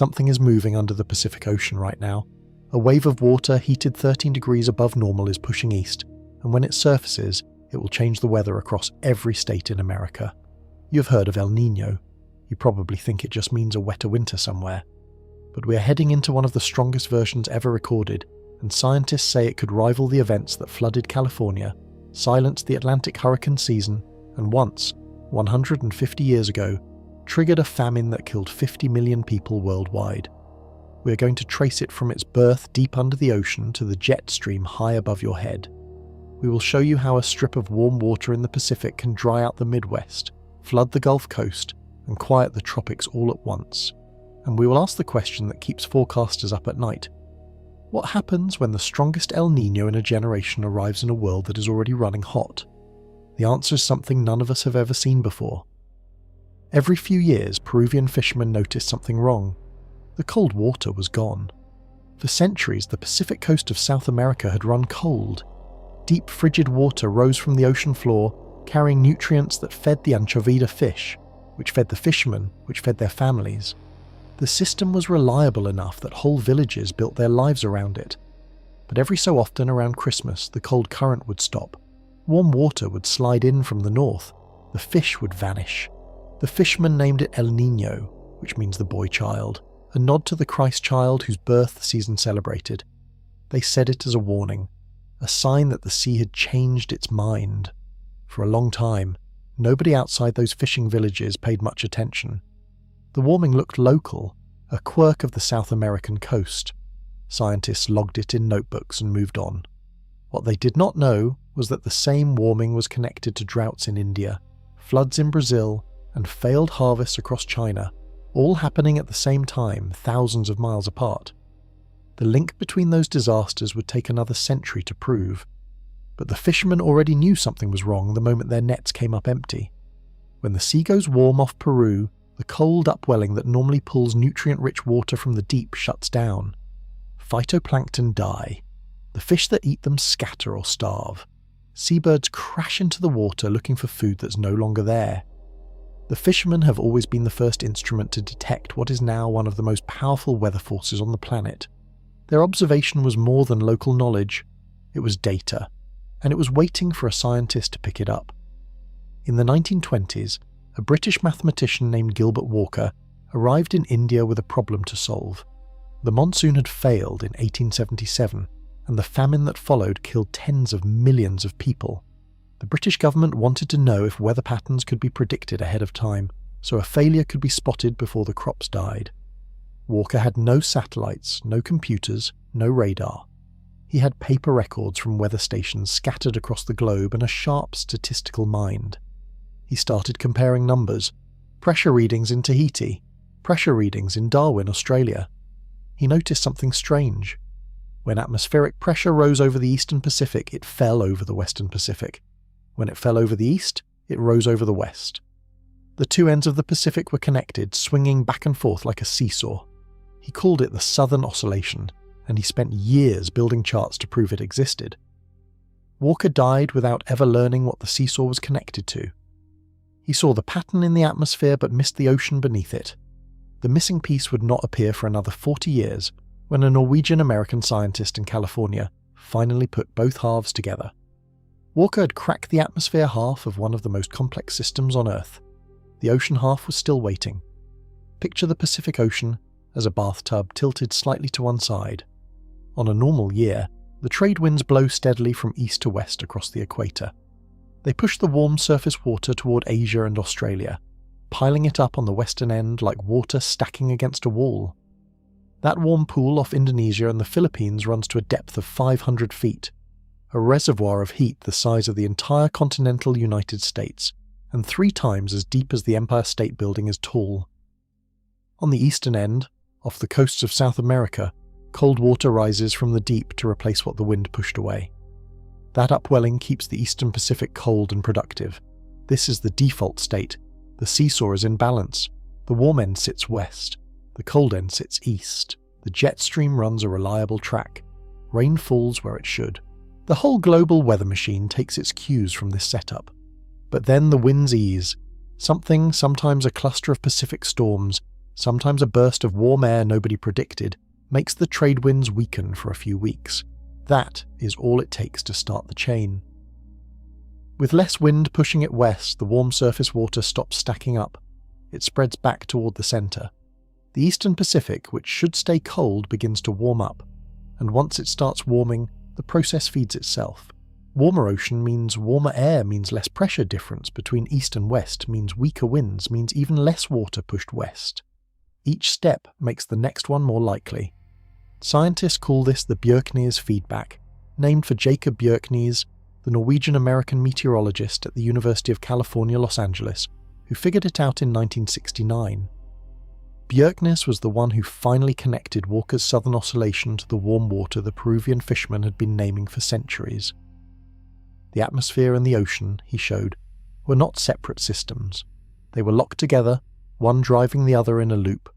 Something is moving under the Pacific Ocean right now. A wave of water heated 13 degrees above normal is pushing east, and when it surfaces, it will change the weather across every state in America. You've heard of El Niño. You probably think it just means a wetter winter somewhere. But we are heading into one of the strongest versions ever recorded, and scientists say it could rival the events that flooded California, silenced the Atlantic hurricane season, and once, 150 years ago, triggered a famine that killed 50 million people worldwide. We are going to trace it from its birth deep under the ocean to the jet stream high above your head. We will show you how a strip of warm water in the Pacific can dry out the Midwest, flood the Gulf Coast, and quiet the tropics all at once. And we will ask the question that keeps forecasters up at night. What happens when the strongest El Niño in a generation arrives in a world that is already running hot? The answer is something none of us have ever seen before. Every few years, Peruvian fishermen noticed something wrong. The cold water was gone. For centuries, the Pacific coast of South America had run cold. Deep, frigid water rose from the ocean floor, carrying nutrients that fed the anchovita fish, which fed the fishermen, which fed their families. The system was reliable enough that whole villages built their lives around it. But every so often around Christmas, the cold current would stop. Warm water would slide in from the north. The fish would vanish. The fishermen named it El Niño, which means the boy child, a nod to the Christ child whose birth the season celebrated. They said it as a warning, a sign that the sea had changed its mind. For a long time, nobody outside those fishing villages paid much attention. The warming looked local, a quirk of the South American coast. Scientists logged it in notebooks and moved on. What they did not know was that the same warming was connected to droughts in India, floods in Brazil, and failed harvests across China, all happening at the same time, thousands of miles apart. The link between those disasters would take another century to prove. But the fishermen already knew something was wrong the moment their nets came up empty. When the sea goes warm off Peru, the cold upwelling that normally pulls nutrient-rich water from the deep shuts down. Phytoplankton die. The fish that eat them scatter or starve. Seabirds crash into the water looking for food that's no longer there. The fishermen have always been the first instrument to detect what is now one of the most powerful weather forces on the planet. Their observation was more than local knowledge. It was data, and it was waiting for a scientist to pick it up. In the 1920s, a British mathematician named Gilbert Walker arrived in India with a problem to solve. The monsoon had failed in 1877, and the famine that followed killed tens of millions of people. The British government wanted to know if weather patterns could be predicted ahead of time, so a failure could be spotted before the crops died. Walker had no satellites, no computers, no radar. He had paper records from weather stations scattered across the globe and a sharp statistical mind. He started comparing numbers, pressure readings in Tahiti, pressure readings in Darwin, Australia. He noticed something strange. When atmospheric pressure rose over the eastern Pacific, it fell over the western Pacific. When it fell over the east, it rose over the west. The two ends of the Pacific were connected, swinging back and forth like a seesaw. He called it the Southern Oscillation, and he spent years building charts to prove it existed. Walker died without ever learning what the seesaw was connected to. He saw the pattern in the atmosphere but missed the ocean beneath it. The missing piece would not appear for another 40 years when a Norwegian-American scientist in California finally put both halves together. Walker had cracked the atmosphere half of one of the most complex systems on Earth. The ocean half was still waiting. Picture the Pacific Ocean as a bathtub tilted slightly to one side. On a normal year, the trade winds blow steadily from east to west across the equator. They push the warm surface water toward Asia and Australia, piling it up on the western end like water stacking against a wall. That warm pool off Indonesia and the Philippines runs to a depth of 500 feet, a reservoir of heat the size of the entire continental United States, and 3 times as deep as the Empire State Building is tall. On the eastern end, off the coasts of South America, cold water rises from the deep to replace what the wind pushed away. That upwelling keeps the eastern Pacific cold and productive. This is the default state. The seesaw is in balance. The warm end sits west. The cold end sits east. The jet stream runs a reliable track. Rain falls where it should. The whole global weather machine takes its cues from this setup. But then the winds ease. Sometimes a cluster of Pacific storms, Sometimes a burst of warm air nobody predicted makes the trade winds weaken for a few weeks. That is all it takes to start the chain. With less wind pushing it west, the warm surface water stops stacking up. It spreads back toward the centre. The eastern Pacific, which should stay cold, begins to warm up, and once it starts warming, the process feeds itself. Warmer ocean means warmer air, means less pressure difference between east and west, means weaker winds, means even less water pushed west. Each step makes the next one more likely. Scientists call this the Bjerknes feedback, named for Jacob Bjerknes, the Norwegian-American meteorologist at the University of California, Los Angeles, who figured it out in 1969. Bjerknes was the one who finally connected Walker's southern oscillation to the warm water the Peruvian fishermen had been naming for centuries. The atmosphere and the ocean, he showed, were not separate systems. They were locked together, one driving the other in a loop.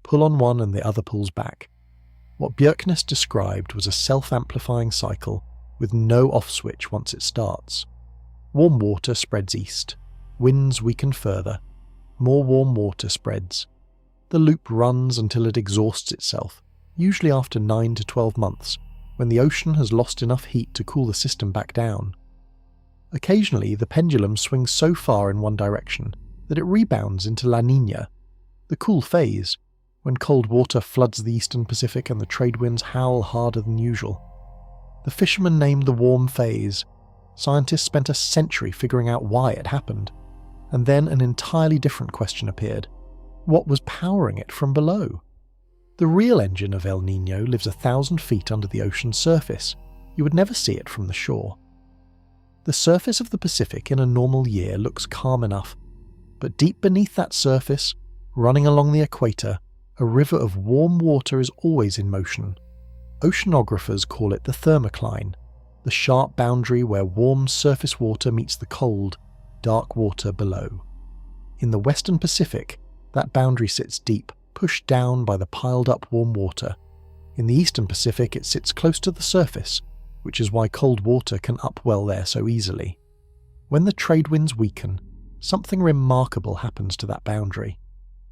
Pull on one and the other pulls back. What Bjerknes described was a self-amplifying cycle with no off switch once it starts. Warm water spreads east. Winds weaken further. More warm water spreads. The loop runs until it exhausts itself, usually after 9 to 12 months, when the ocean has lost enough heat to cool the system back down. Occasionally, the pendulum swings so far in one direction that it rebounds into La Niña, the cool phase, when cold water floods the eastern Pacific and the trade winds howl harder than usual. The fishermen named the warm phase. Scientists spent a century figuring out why it happened, and then an entirely different question appeared. What was powering it from below? The real engine of El Niño lives 1,000 feet under the ocean's surface. You would never see it from the shore. The surface of the Pacific in a normal year looks calm enough, but deep beneath that surface, running along the equator, a river of warm water is always in motion. Oceanographers call it the thermocline, the sharp boundary where warm surface water meets the cold, dark water below. In the western Pacific, that boundary sits deep, pushed down by the piled-up warm water. In the eastern Pacific, it sits close to the surface, which is why cold water can upwell there so easily. When the trade winds weaken, something remarkable happens to that boundary.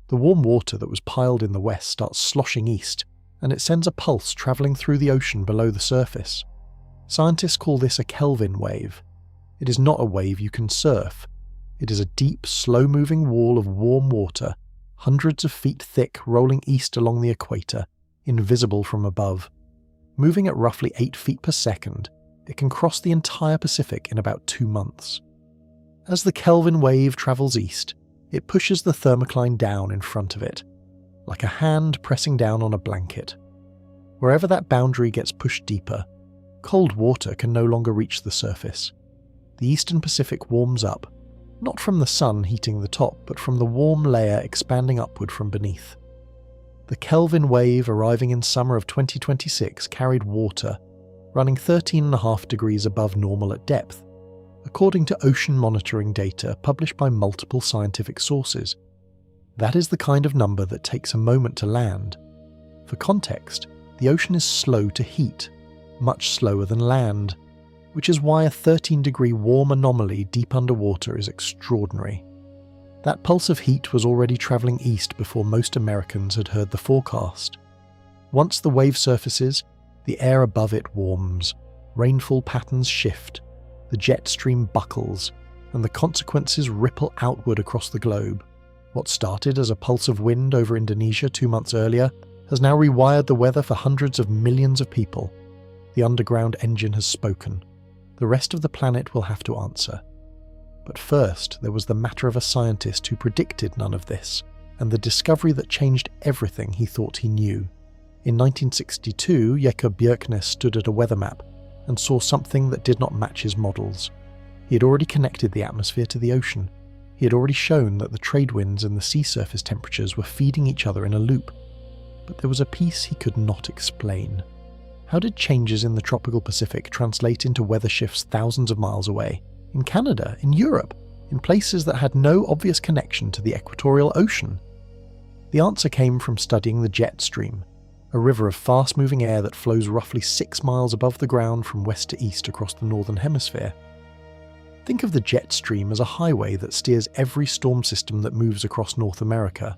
The warm water that was piled in the west starts sloshing east, and it sends a pulse travelling through the ocean below the surface. Scientists call this a Kelvin wave. It is not a wave you can surf. It is a deep, slow-moving wall of warm water, hundreds of feet thick, rolling east along the equator, invisible from above. Moving at roughly 8 feet per second, it can cross the entire Pacific in about 2 months. As the Kelvin wave travels east, it pushes the thermocline down in front of it, like a hand pressing down on a blanket. Wherever that boundary gets pushed deeper, cold water can no longer reach the surface. The eastern Pacific warms up, not from the sun heating the top, but from the warm layer expanding upward from beneath. The Kelvin wave arriving in summer of 2026 carried water, running 13.5 degrees above normal at depth, according to ocean monitoring data published by multiple scientific sources. That is the kind of number that takes a moment to land. For context, the ocean is slow to heat, much slower than land, which is why a 13-degree warm anomaly deep underwater is extraordinary. That pulse of heat was already travelling east before most Americans had heard the forecast. Once the wave surfaces, the air above it warms, rainfall patterns shift, the jet stream buckles, and the consequences ripple outward across the globe. What started as a pulse of wind over Indonesia 2 months earlier has now rewired the weather for hundreds of millions of people. The underground engine has spoken. The rest of the planet will have to answer. But first, there was the matter of a scientist who predicted none of this, and the discovery that changed everything he thought he knew. In 1962, Jacob Bjerknes stood at a weather map and saw something that did not match his models. He had already connected the atmosphere to the ocean. He had already shown that the trade winds and the sea surface temperatures were feeding each other in a loop. But there was a piece he could not explain. How did changes in the tropical Pacific translate into weather shifts thousands of miles away, in Canada, in Europe, in places that had no obvious connection to the equatorial ocean? The answer came from studying the jet stream, a river of fast-moving air that flows roughly 6 miles above the ground from west to east across the northern hemisphere. Think of the jet stream as a highway that steers every storm system that moves across North America.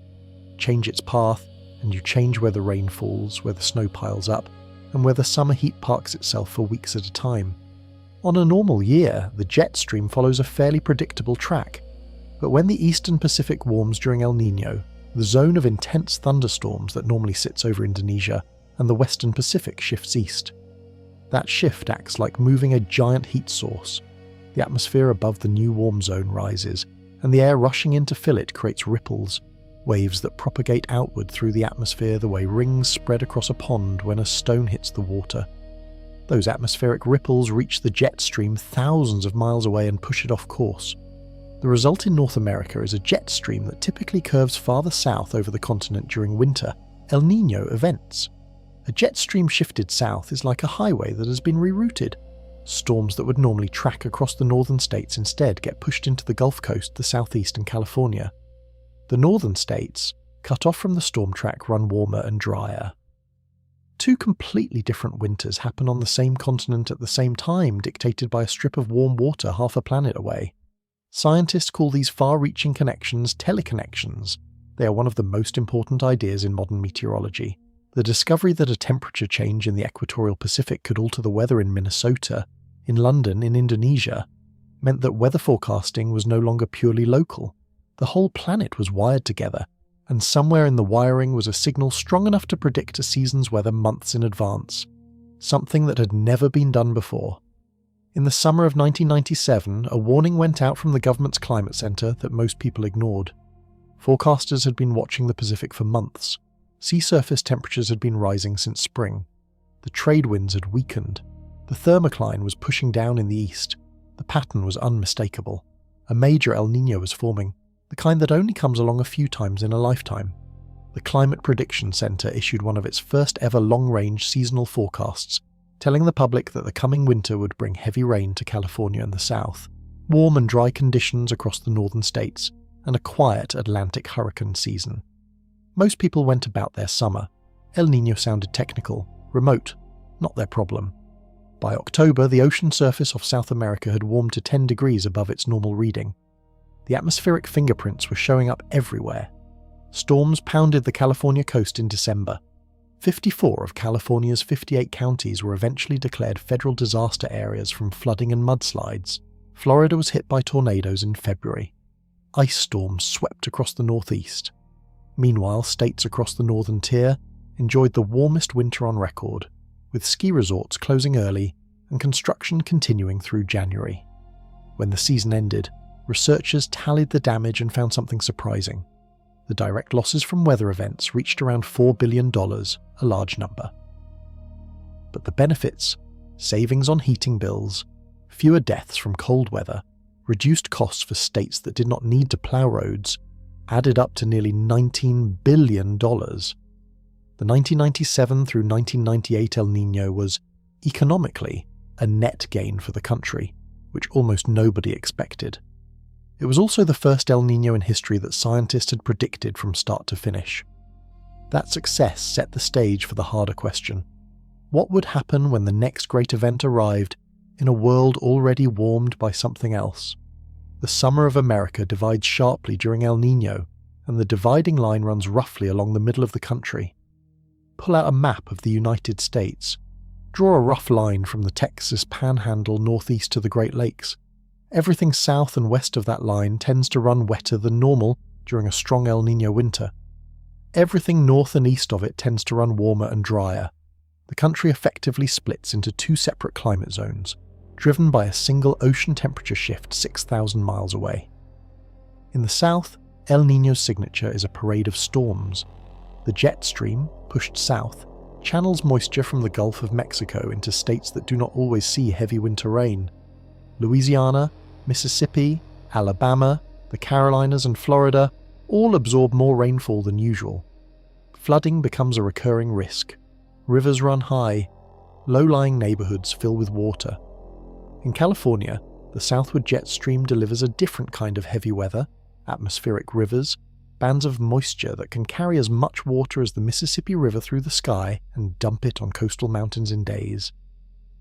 change its path, and you change where the rain falls, where the snow piles up, and where the summer heat parks itself for weeks at a time. On a normal year, the jet stream follows a fairly predictable track, but when the eastern Pacific warms during El Niño, the zone of intense thunderstorms that normally sits over Indonesia and the western Pacific shifts east. That shift acts like moving a giant heat source. The atmosphere above the new warm zone rises, and the air rushing in to fill it creates ripples, waves that propagate outward through the atmosphere the way rings spread across a pond when a stone hits the water. Those atmospheric ripples reach the jet stream thousands of miles away and push it off course. The result in North America is a jet stream that typically curves farther south over the continent during winter, El Niño events. A jet stream shifted south is like a highway that has been rerouted. Storms that would normally track across the northern states instead get pushed into the Gulf Coast, the southeast and California. The northern states, cut off from the storm track, run warmer and drier. Two completely different winters happen on the same continent at the same time, dictated by a strip of warm water half a planet away. Scientists call these far-reaching connections teleconnections. They are one of the most important ideas in modern meteorology. The discovery that a temperature change in the equatorial Pacific could alter the weather in Minnesota, in London, in Indonesia, meant that weather forecasting was no longer purely local. The whole planet was wired together, and somewhere in the wiring was a signal strong enough to predict a season's weather months in advance, something that had never been done before. In the summer of 1997, a warning went out from the government's climate center that most people ignored. Forecasters had been watching the Pacific for months. Sea surface temperatures had been rising since spring. The trade winds had weakened. The thermocline was pushing down in the east. The pattern was unmistakable. A major El Niño was forming, the kind that only comes along a few times in a lifetime. The Climate Prediction Center issued one of its first ever long-range seasonal forecasts, telling the public that the coming winter would bring heavy rain to California and the south, warm and dry conditions across the northern states, and a quiet Atlantic hurricane season. Most people went about their summer. El Niño sounded technical, remote, not their problem. By October, the ocean surface off South America had warmed to 10 degrees above its normal reading. The atmospheric fingerprints were showing up everywhere. Storms pounded the California coast in December. 54 of California's 58 counties were eventually declared federal disaster areas from flooding and mudslides. Florida was hit by tornadoes in February. Ice storms swept across the northeast. Meanwhile, states across the northern tier enjoyed the warmest winter on record, with ski resorts closing early and construction continuing through January. When the season ended, researchers tallied the damage and found something surprising. The direct losses from weather events reached around $4 billion, a large number. But the benefits, savings on heating bills, fewer deaths from cold weather, reduced costs for states that did not need to plow roads, added up to nearly $19 billion. The 1997 through 1998 El Niño was, economically, a net gain for the country, which almost nobody expected. It was also the first El Niño in history that scientists had predicted from start to finish. That success set the stage for the harder question. What would happen when the next great event arrived in a world already warmed by something else? The summer of America divides sharply during El Niño, and the dividing line runs roughly along the middle of the country. Pull out a map of the United States. Draw a rough line from the Texas Panhandle northeast to the Great Lakes. Everything south and west of that line tends to run wetter than normal during a strong El Niño winter. Everything north and east of it tends to run warmer and drier. The country effectively splits into two separate climate zones, driven by a single ocean temperature shift 6,000 miles away. In the south, El Niño's signature is a parade of storms. The jet stream, pushed south, channels moisture from the Gulf of Mexico into states that do not always see heavy winter rain. Louisiana, Mississippi, Alabama, the Carolinas and Florida all absorb more rainfall than usual. Flooding becomes a recurring risk. Rivers run high. Low-lying neighborhoods fill with water. In California, the southward jet stream delivers a different kind of heavy weather, atmospheric rivers, bands of moisture that can carry as much water as the Mississippi River through the sky and dump it on coastal mountains in days.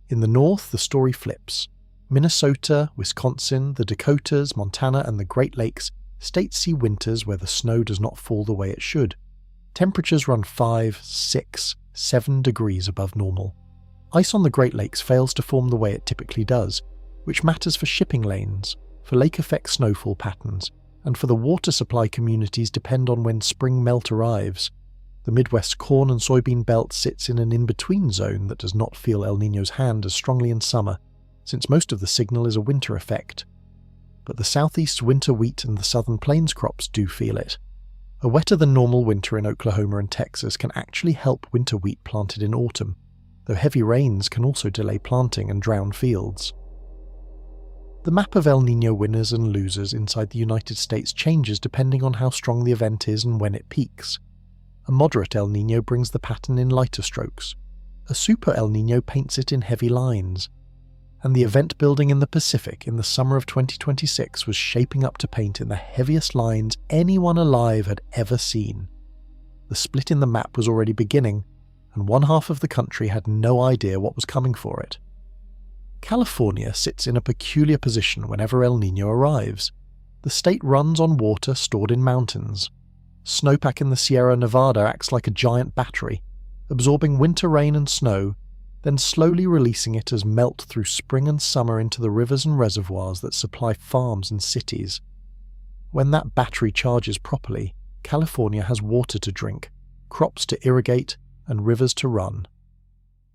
In the north, the story flips. Minnesota, Wisconsin, the Dakotas, Montana and the Great Lakes, states see winters where the snow does not fall the way it should. Temperatures run 5, 6, 7 degrees above normal. Ice on the Great Lakes fails to form the way it typically does, which matters for shipping lanes, for lake effect snowfall patterns, and for the water supply communities depend on when spring melt arrives. The Midwest's corn and soybean belt sits in an in-between zone that does not feel El Niño's hand as strongly in summer, since most of the signal is a winter effect. But the southeast's winter wheat and the southern plains crops do feel it. A wetter than normal winter in Oklahoma and Texas can actually help winter wheat planted in autumn, though heavy rains can also delay planting and drown fields. The map of El Niño winners and losers inside the United States changes depending on how strong the event is and when it peaks. A moderate El Niño brings the pattern in lighter strokes. A super El Niño paints it in heavy lines. And the event building in the Pacific in the summer of 2026 was shaping up to paint in the heaviest lines anyone alive had ever seen. The split in the map was already beginning, and one half of the country had no idea what was coming for it. California sits in a peculiar position whenever El Niño arrives. The state runs on water stored in mountains. Snowpack in the Sierra Nevada acts like a giant battery, absorbing winter rain and snow, then slowly releasing it as melt through spring and summer into the rivers and reservoirs that supply farms and cities. When that battery charges properly, California has water to drink, crops to irrigate, and rivers to run.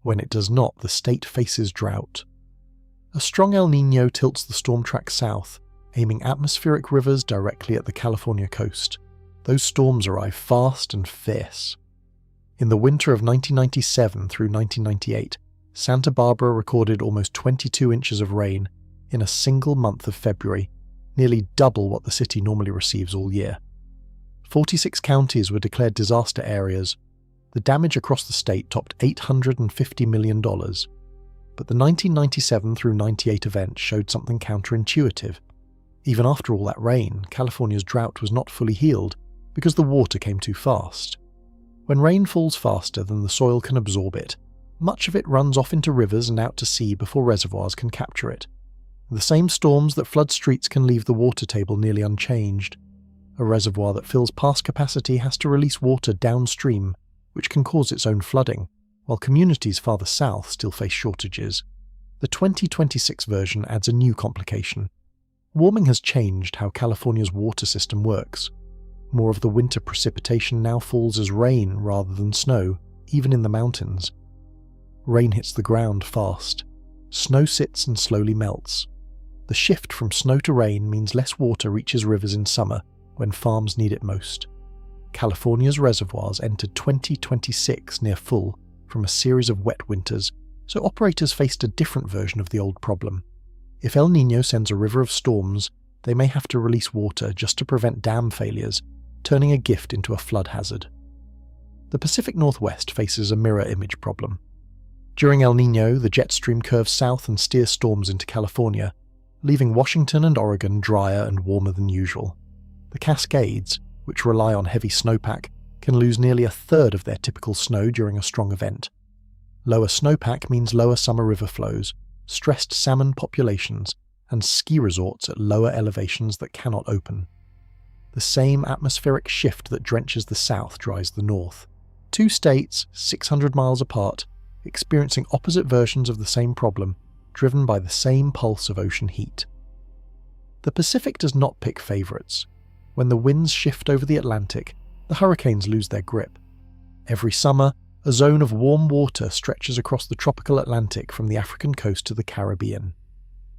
When it does not, the state faces drought. A strong El Niño tilts the storm track south, aiming atmospheric rivers directly at the California coast. Those storms arrive fast and fierce. In the winter of 1997 through 1998, Santa Barbara recorded almost 22 inches of rain in a single month of February, nearly double what the city normally receives all year. 46 counties were declared disaster areas. The damage across the state topped $850 million. But the 1997 through 98 event showed something counterintuitive. Even after all that rain, California's drought was not fully healed because the water came too fast. When rain falls faster than the soil can absorb it, much of it runs off into rivers and out to sea before reservoirs can capture it. The same storms that flood streets can leave the water table nearly unchanged. A reservoir that fills past capacity has to release water downstream, which can cause its own flooding, while communities farther south still face shortages. The 2026 version adds a new complication. Warming has changed how California's water system works. More of the winter precipitation now falls as rain rather than snow, even in the mountains. Rain hits the ground fast. Snow sits and slowly melts. The shift from snow to rain means less water reaches rivers in summer, when farms need it most. California's reservoirs entered 2026 near full from a series of wet winters, so operators faced a different version of the old problem. If El Niño sends a river of storms, they may have to release water just to prevent dam failures, turning a gift into a flood hazard. The Pacific Northwest faces a mirror image problem. During El Niño, the jet stream curves south and steers storms into California, leaving Washington and Oregon drier and warmer than usual. The Cascades, which rely on heavy snowpack, can lose nearly a third of their typical snow during a strong event. Lower snowpack means lower summer river flows, stressed salmon populations, and ski resorts at lower elevations that cannot open. The same atmospheric shift that drenches the south dries the north. Two states, 600 miles apart, experiencing opposite versions of the same problem, driven by the same pulse of ocean heat. The Pacific does not pick favourites. When the winds shift over the Atlantic, the hurricanes lose their grip. Every summer, a zone of warm water stretches across the tropical Atlantic from the African coast to the Caribbean.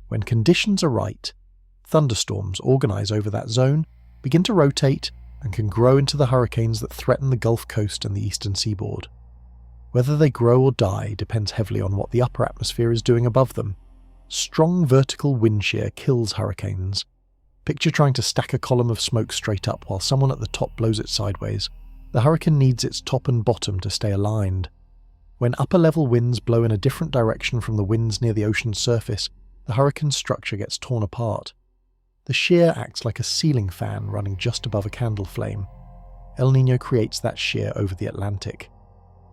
When conditions are right, thunderstorms organise over that zone, begin to rotate, and can grow into the hurricanes that threaten the Gulf Coast and the eastern seaboard. Whether they grow or die depends heavily on what the upper atmosphere is doing above them. Strong vertical wind shear kills hurricanes. Picture trying to stack a column of smoke straight up while someone at the top blows it sideways. The hurricane needs its top and bottom to stay aligned. When upper-level winds blow in a different direction from the winds near the ocean's surface, the hurricane's structure gets torn apart. The shear acts like a ceiling fan running just above a candle flame. El Niño creates that shear over the Atlantic.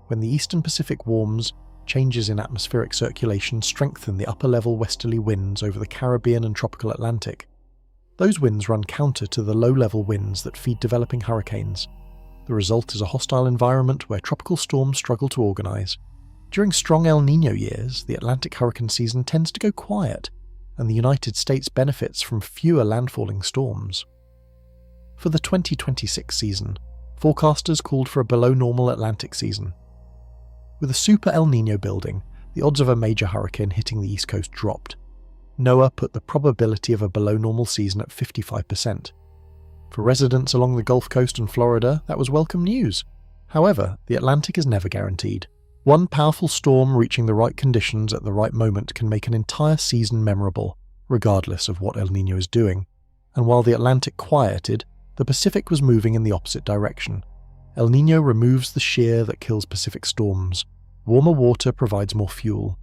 When the eastern Pacific warms, changes in atmospheric circulation strengthen the upper-level westerly winds over the Caribbean and tropical Atlantic. Those winds run counter to the low-level winds that feed developing hurricanes. The result is a hostile environment where tropical storms struggle to organise. During strong El Niño years, the Atlantic hurricane season tends to go quiet, and the United States benefits from fewer landfalling storms. For the 2026 season, forecasters called for a below-normal Atlantic season. With a super El Niño building, the odds of a major hurricane hitting the East Coast dropped. NOAA put the probability of a below-normal season at 55%. For residents along the Gulf Coast and Florida, that was welcome news. However, the Atlantic is never guaranteed. One powerful storm reaching the right conditions at the right moment can make an entire season memorable, regardless of what El Niño is doing. And while the Atlantic quieted, the Pacific was moving in the opposite direction. El Niño removes the shear that kills Pacific storms. Warmer water provides more fuel.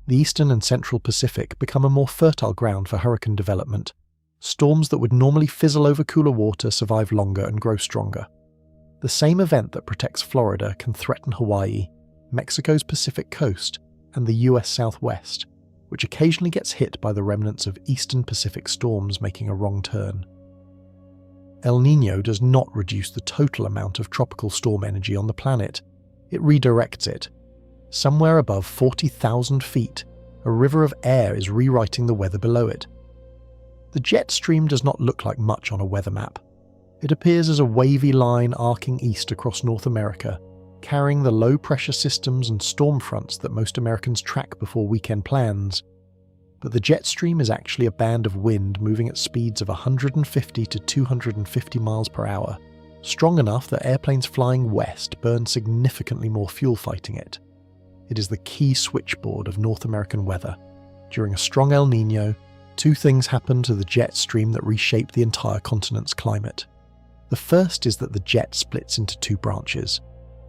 The eastern and central Pacific become a more fertile ground for hurricane development. Storms that would normally fizzle over cooler water survive longer and grow stronger. The same event that protects Florida can threaten Hawaii, Mexico's Pacific coast, and the US Southwest, which occasionally gets hit by the remnants of eastern Pacific storms making a wrong turn. El Niño does not reduce the total amount of tropical storm energy on the planet. It redirects it. Somewhere above 40,000 feet, a river of air is rewriting the weather below it. The jet stream does not look like much on a weather map. It appears as a wavy line arcing east across North America, carrying the low-pressure systems and storm fronts that most Americans track before weekend plans. But the jet stream is actually a band of wind moving at speeds of 150 to 250 miles per hour, strong enough that airplanes flying west burn significantly more fuel fighting it. It is the key switchboard of North American weather. During a strong El Niño, two things happen to the jet stream that reshape the entire continent's climate. The first is that the jet splits into two branches.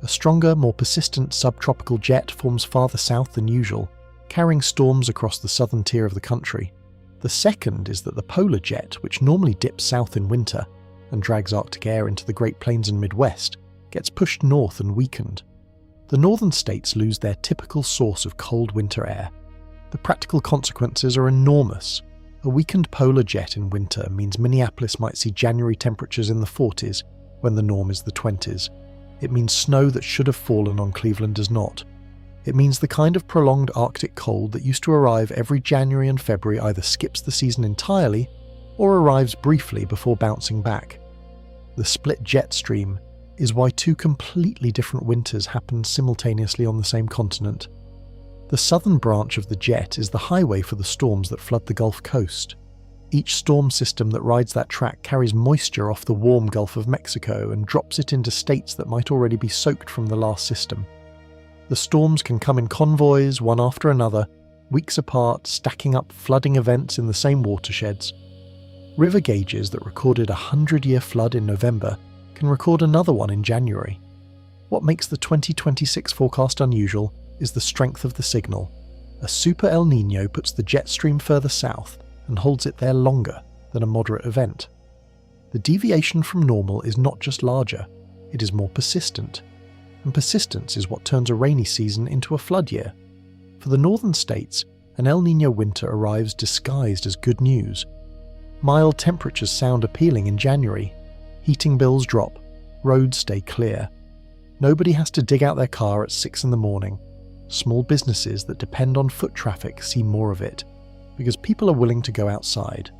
A stronger, more persistent subtropical jet forms farther south than usual, carrying storms across the southern tier of the country. The second is that the polar jet, which normally dips south in winter and drags Arctic air into the Great Plains and Midwest, gets pushed north and weakened. The northern states lose their typical source of cold winter air. The practical consequences are enormous. A weakened polar jet in winter means Minneapolis might see January temperatures in the 40s when the norm is the 20s. It means snow that should have fallen on Cleveland does not. It means the kind of prolonged Arctic cold that used to arrive every January and February either skips the season entirely or arrives briefly before bouncing back. The split jet stream is why two completely different winters happen simultaneously on the same continent. The southern branch of the jet is the highway for the storms that flood the Gulf Coast. Each storm system that rides that track carries moisture off the warm Gulf of Mexico and drops it into states that might already be soaked from the last system. The storms can come in convoys, one after another, weeks apart, stacking up flooding events in the same watersheds. River gauges that recorded a 100-year flood in November can record another one in January. What makes the 2026 forecast unusual is the strength of the signal. A super El Niño puts the jet stream further south and holds it there longer than a moderate event. The deviation from normal is not just larger, it is more persistent. And persistence is what turns a rainy season into a flood year. For the northern states, an El Niño winter arrives disguised as good news. Mild temperatures sound appealing in January. Heating bills drop. Roads stay clear. Nobody has to dig out their car at 6 in the morning. Small businesses that depend on foot traffic see more of it, because people are willing to go outside.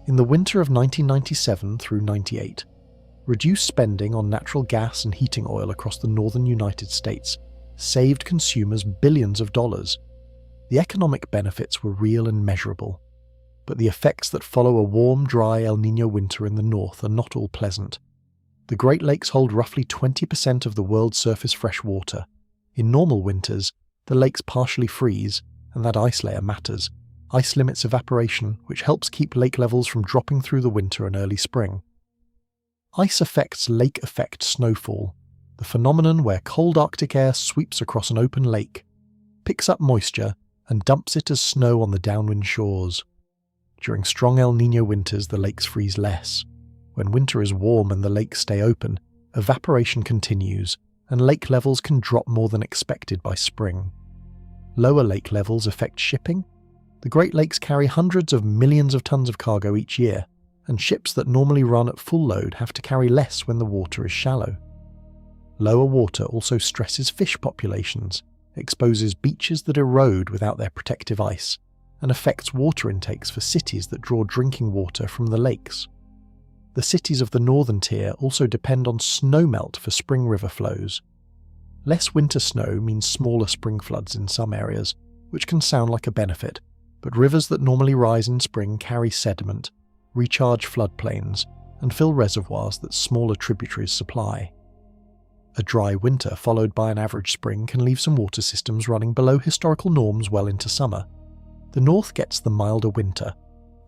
In the winter of 1997 through 98, reduced spending on natural gas and heating oil across the northern United States saved consumers billions of dollars. The economic benefits were real and measurable, but the effects that follow a warm, dry El Niño winter in the north are not all pleasant. The Great Lakes hold roughly 20% of the world's surface fresh water. In normal winters, the lakes partially freeze, and that ice layer matters. Ice limits evaporation, which helps keep lake levels from dropping through the winter and early spring. Ice affects lake effect snowfall, the phenomenon where cold Arctic air sweeps across an open lake, picks up moisture, and dumps it as snow on the downwind shores. During strong El Niño winters, the lakes freeze less. When winter is warm and the lakes stay open, evaporation continues, and lake levels can drop more than expected by spring. Lower lake levels affect shipping. The Great Lakes carry hundreds of millions of tons of cargo each year, and ships that normally run at full load have to carry less when the water is shallow. Lower water also stresses fish populations, exposes beaches that erode without their protective ice, and affects water intakes for cities that draw drinking water from the lakes. The cities of the northern tier also depend on snowmelt for spring river flows. Less winter snow means smaller spring floods in some areas, which can sound like a benefit, but rivers that normally rise in spring carry sediment, recharge floodplains, and fill reservoirs that smaller tributaries supply. A dry winter followed by an average spring can leave some water systems running below historical norms well into summer. The north gets the milder winter.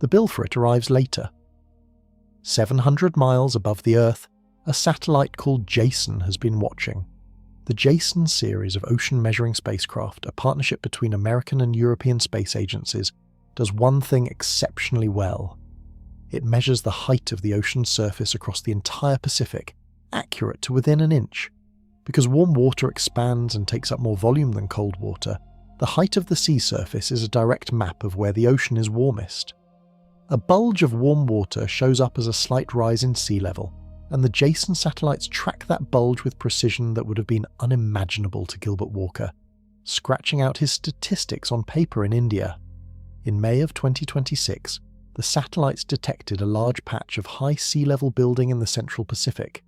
The bill for it arrives later. 700 miles above the Earth, a satellite called Jason has been watching. The Jason series of ocean measuring spacecraft, a partnership between American and European space agencies, does one thing exceptionally well. It measures the height of the ocean's surface across the entire Pacific, accurate to within an inch. Because warm water expands and takes up more volume than cold water, the height of the sea surface is a direct map of where the ocean is warmest. A bulge of warm water shows up as a slight rise in sea level, and the Jason satellites track that bulge with precision that would have been unimaginable to Gilbert Walker, scratching out his statistics on paper in India. In May of 2026, the satellites detected a large patch of high sea level building in the central Pacific.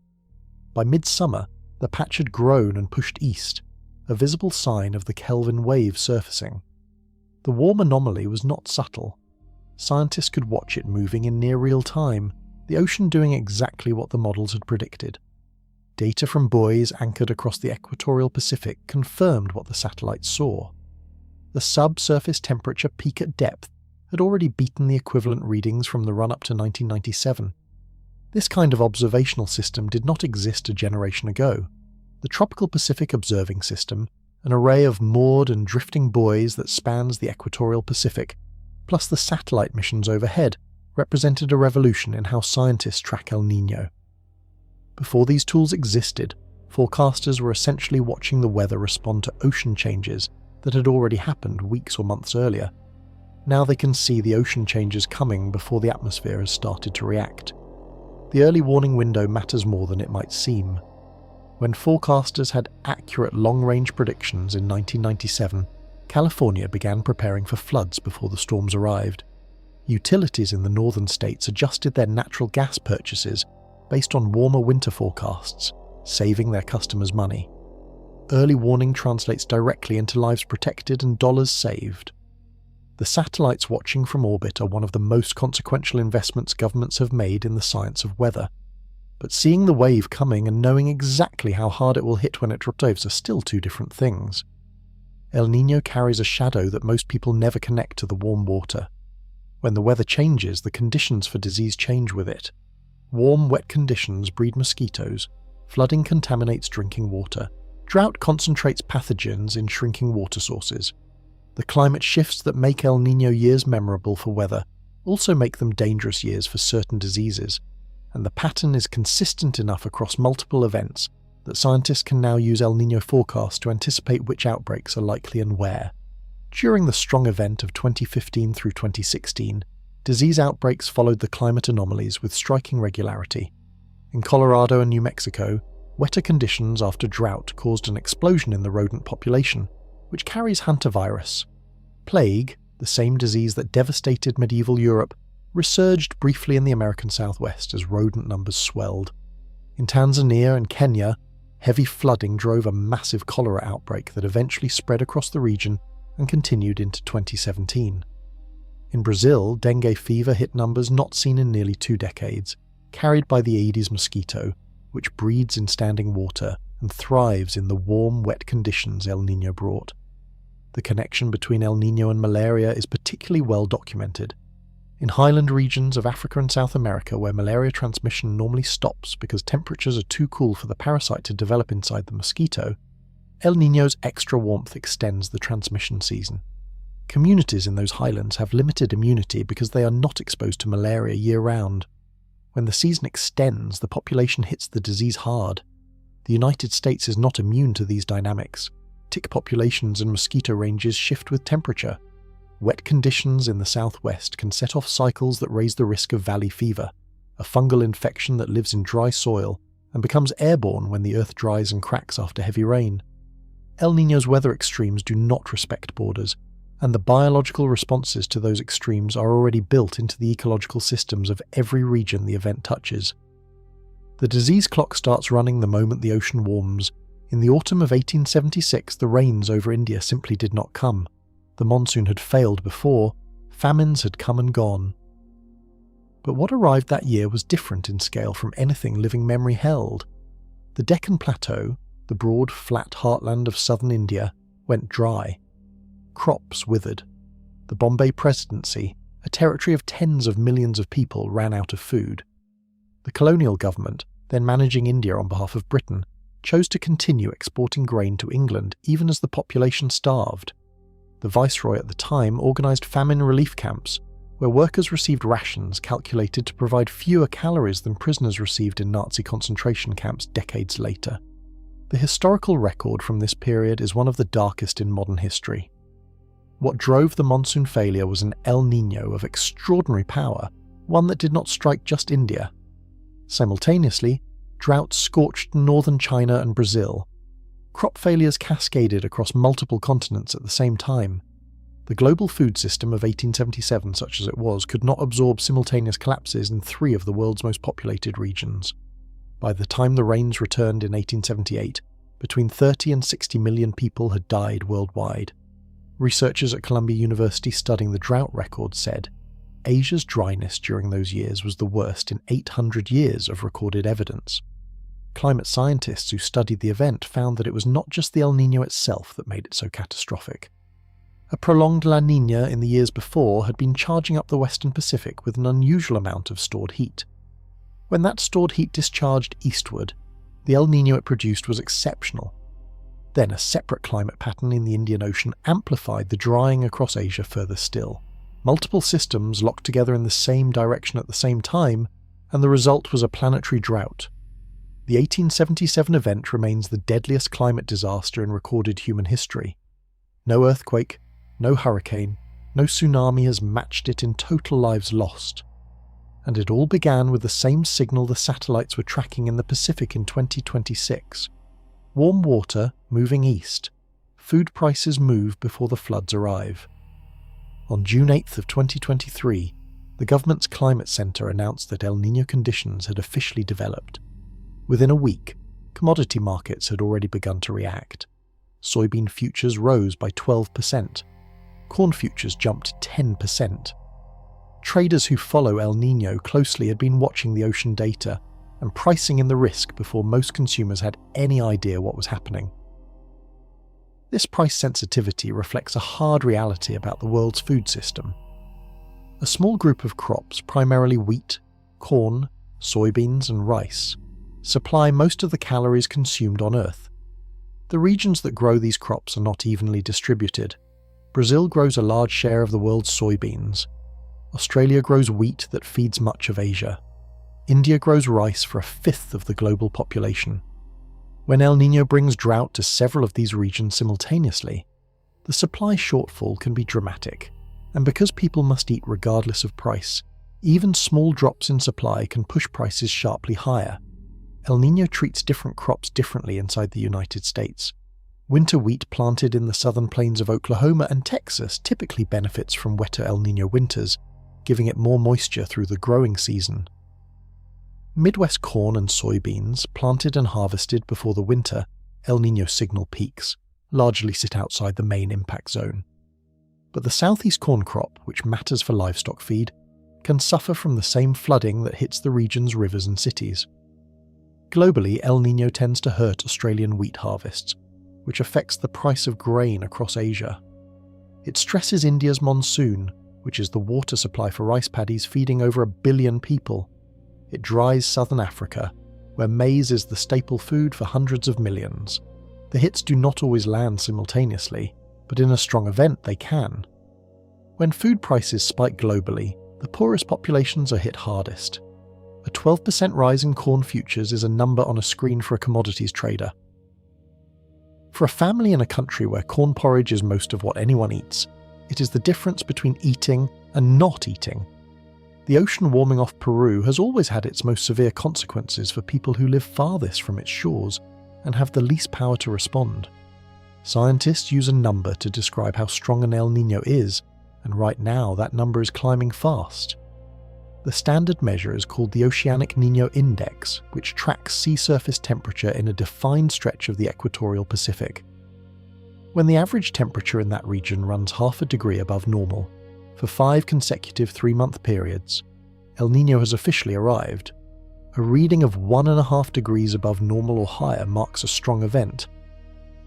By midsummer, the patch had grown and pushed east, a visible sign of the Kelvin wave surfacing. The warm anomaly was not subtle. Scientists could watch it moving in near real time, the ocean doing exactly what the models had predicted. Data from buoys anchored across the equatorial Pacific confirmed what the satellites saw. The subsurface temperature peak at depth had already beaten the equivalent readings from the run-up to 1997. This kind of observational system did not exist a generation ago. The Tropical Pacific Observing System, an array of moored and drifting buoys that spans the equatorial Pacific, plus the satellite missions overhead, represented a revolution in how scientists track El Niño. Before these tools existed, forecasters were essentially watching the weather respond to ocean changes that had already happened weeks or months earlier. Now they can see the ocean changes coming before the atmosphere has started to react. The early warning window matters more than it might seem. When forecasters had accurate long-range predictions in 1997, California began preparing for floods before the storms arrived. Utilities in the northern states adjusted their natural gas purchases based on warmer winter forecasts, saving their customers money. Early warning translates directly into lives protected and dollars saved. The satellites watching from orbit are one of the most consequential investments governments have made in the science of weather. But seeing the wave coming and knowing exactly how hard it will hit when it arrives are still two different things. El Niño carries a shadow that most people never connect to the warm water. When the weather changes, the conditions for disease change with it. Warm, wet conditions breed mosquitoes, flooding contaminates drinking water, drought concentrates pathogens in shrinking water sources. The climate shifts that make El Niño years memorable for weather also make them dangerous years for certain diseases, and the pattern is consistent enough across multiple events that scientists can now use El Niño forecasts to anticipate which outbreaks are likely and where. During the strong event of 2015 through 2016, disease outbreaks followed the climate anomalies with striking regularity. In Colorado and New Mexico, wetter conditions after drought caused an explosion in the rodent population, which carries hantavirus. Plague, the same disease that devastated medieval Europe, resurged briefly in the American Southwest as rodent numbers swelled. In Tanzania and Kenya, heavy flooding drove a massive cholera outbreak that eventually spread across the region and continued into 2017. In Brazil, dengue fever hit numbers not seen in nearly 2 decades, carried by the Aedes mosquito, which breeds in standing water and thrives in the warm, wet conditions El Niño brought. The connection between El Niño and malaria is particularly well documented. In highland regions of Africa and South America where malaria transmission normally stops because temperatures are too cool for the parasite to develop inside the mosquito, El Niño's extra warmth extends the transmission season. Communities in those highlands have limited immunity because they are not exposed to malaria year-round. When the season extends, the population hits the disease hard. The United States is not immune to these dynamics. Tick populations and mosquito ranges shift with temperature. Wet conditions in the southwest can set off cycles that raise the risk of valley fever, a fungal infection that lives in dry soil and becomes airborne when the earth dries and cracks after heavy rain. El Niño's weather extremes do not respect borders, and the biological responses to those extremes are already built into the ecological systems of every region the event touches. The disease clock starts running the moment the ocean warms. In the autumn of 1876, the rains over India simply did not come. The monsoon had failed before, famines had come and gone. But what arrived that year was different in scale from anything living memory held. The Deccan Plateau, the broad, flat heartland of southern India, went dry. Crops withered. The Bombay Presidency, a territory of tens of millions of people, ran out of food. The colonial government, then managing India on behalf of Britain, chose to continue exporting grain to England even as the population starved. The Viceroy at the time organised famine relief camps, where workers received rations calculated to provide fewer calories than prisoners received in Nazi concentration camps decades later. The historical record from this period is one of the darkest in modern history. What drove the monsoon failure was an El Niño of extraordinary power, one that did not strike just India. Simultaneously, droughts scorched northern China and Brazil. Crop failures cascaded across multiple continents at the same time. The global food system of 1877, such as it was, could not absorb simultaneous collapses in 3 of the world's most populated regions. By the time the rains returned in 1878, between 30 and 60 million people had died worldwide. Researchers at Columbia University studying the drought record said, Asia's dryness during those years was the worst in 800 years of recorded evidence. Climate scientists who studied the event found that it was not just the El Niño itself that made it so catastrophic. A prolonged La Niña in the years before had been charging up the Western Pacific with an unusual amount of stored heat. When that stored heat discharged eastward, the El Niño it produced was exceptional. Then a separate climate pattern in the Indian Ocean amplified the drying across Asia further still. Multiple systems locked together in the same direction at the same time, and the result was a planetary drought. The 1877 event remains the deadliest climate disaster in recorded human history. No earthquake, no hurricane, no tsunami has matched it in total lives lost. And it all began with the same signal the satellites were tracking in the Pacific in 2026. Warm water moving east. Food prices move before the floods arrive. On June 8th of 2023, the government's climate centre announced that El Niño conditions had officially developed. Within a week, commodity markets had already begun to react. Soybean futures rose by 12%. Corn futures jumped 10%. Traders who follow El Niño closely had been watching the ocean data and pricing in the risk before most consumers had any idea what was happening. This price sensitivity reflects a hard reality about the world's food system. A small group of crops, primarily wheat, corn, soybeans and rice, supply most of the calories consumed on Earth. The regions that grow these crops are not evenly distributed. Brazil grows a large share of the world's soybeans. Australia grows wheat that feeds much of Asia. India grows rice for 1/5 of the global population. When El Niño brings drought to several of these regions simultaneously, the supply shortfall can be dramatic, and because people must eat regardless of price, even small drops in supply can push prices sharply higher. El Niño treats different crops differently inside the United States. Winter wheat planted in the southern plains of Oklahoma and Texas typically benefits from wetter El Niño winters, giving it more moisture through the growing season. Midwest corn and soybeans, planted and harvested before the winter El Niño signal peaks, largely sit outside the main impact zone. But the southeast corn crop, which matters for livestock feed, can suffer from the same flooding that hits the region's rivers and cities. Globally, El Niño tends to hurt Australian wheat harvests, which affects the price of grain across Asia. It stresses India's monsoon, which is the water supply for rice paddies feeding over 1 billion people. It dries southern Africa, where maize is the staple food for hundreds of millions. The hits do not always land simultaneously, but in a strong event they can. When food prices spike globally, the poorest populations are hit hardest. A 12% rise in corn futures is a number on a screen for a commodities trader. For a family in a country where corn porridge is most of what anyone eats, it is the difference between eating and not eating. The ocean warming off Peru has always had its most severe consequences for people who live farthest from its shores and have the least power to respond. Scientists use a number to describe how strong an El Niño is, and right now that number is climbing fast. The standard measure is called the Oceanic Niño Index, which tracks sea surface temperature in a defined stretch of the equatorial Pacific. When the average temperature in that region runs half a degree above normal, for 5 consecutive 3-month periods, El Niño has officially arrived. A reading of 1.5 degrees above normal or higher marks a strong event.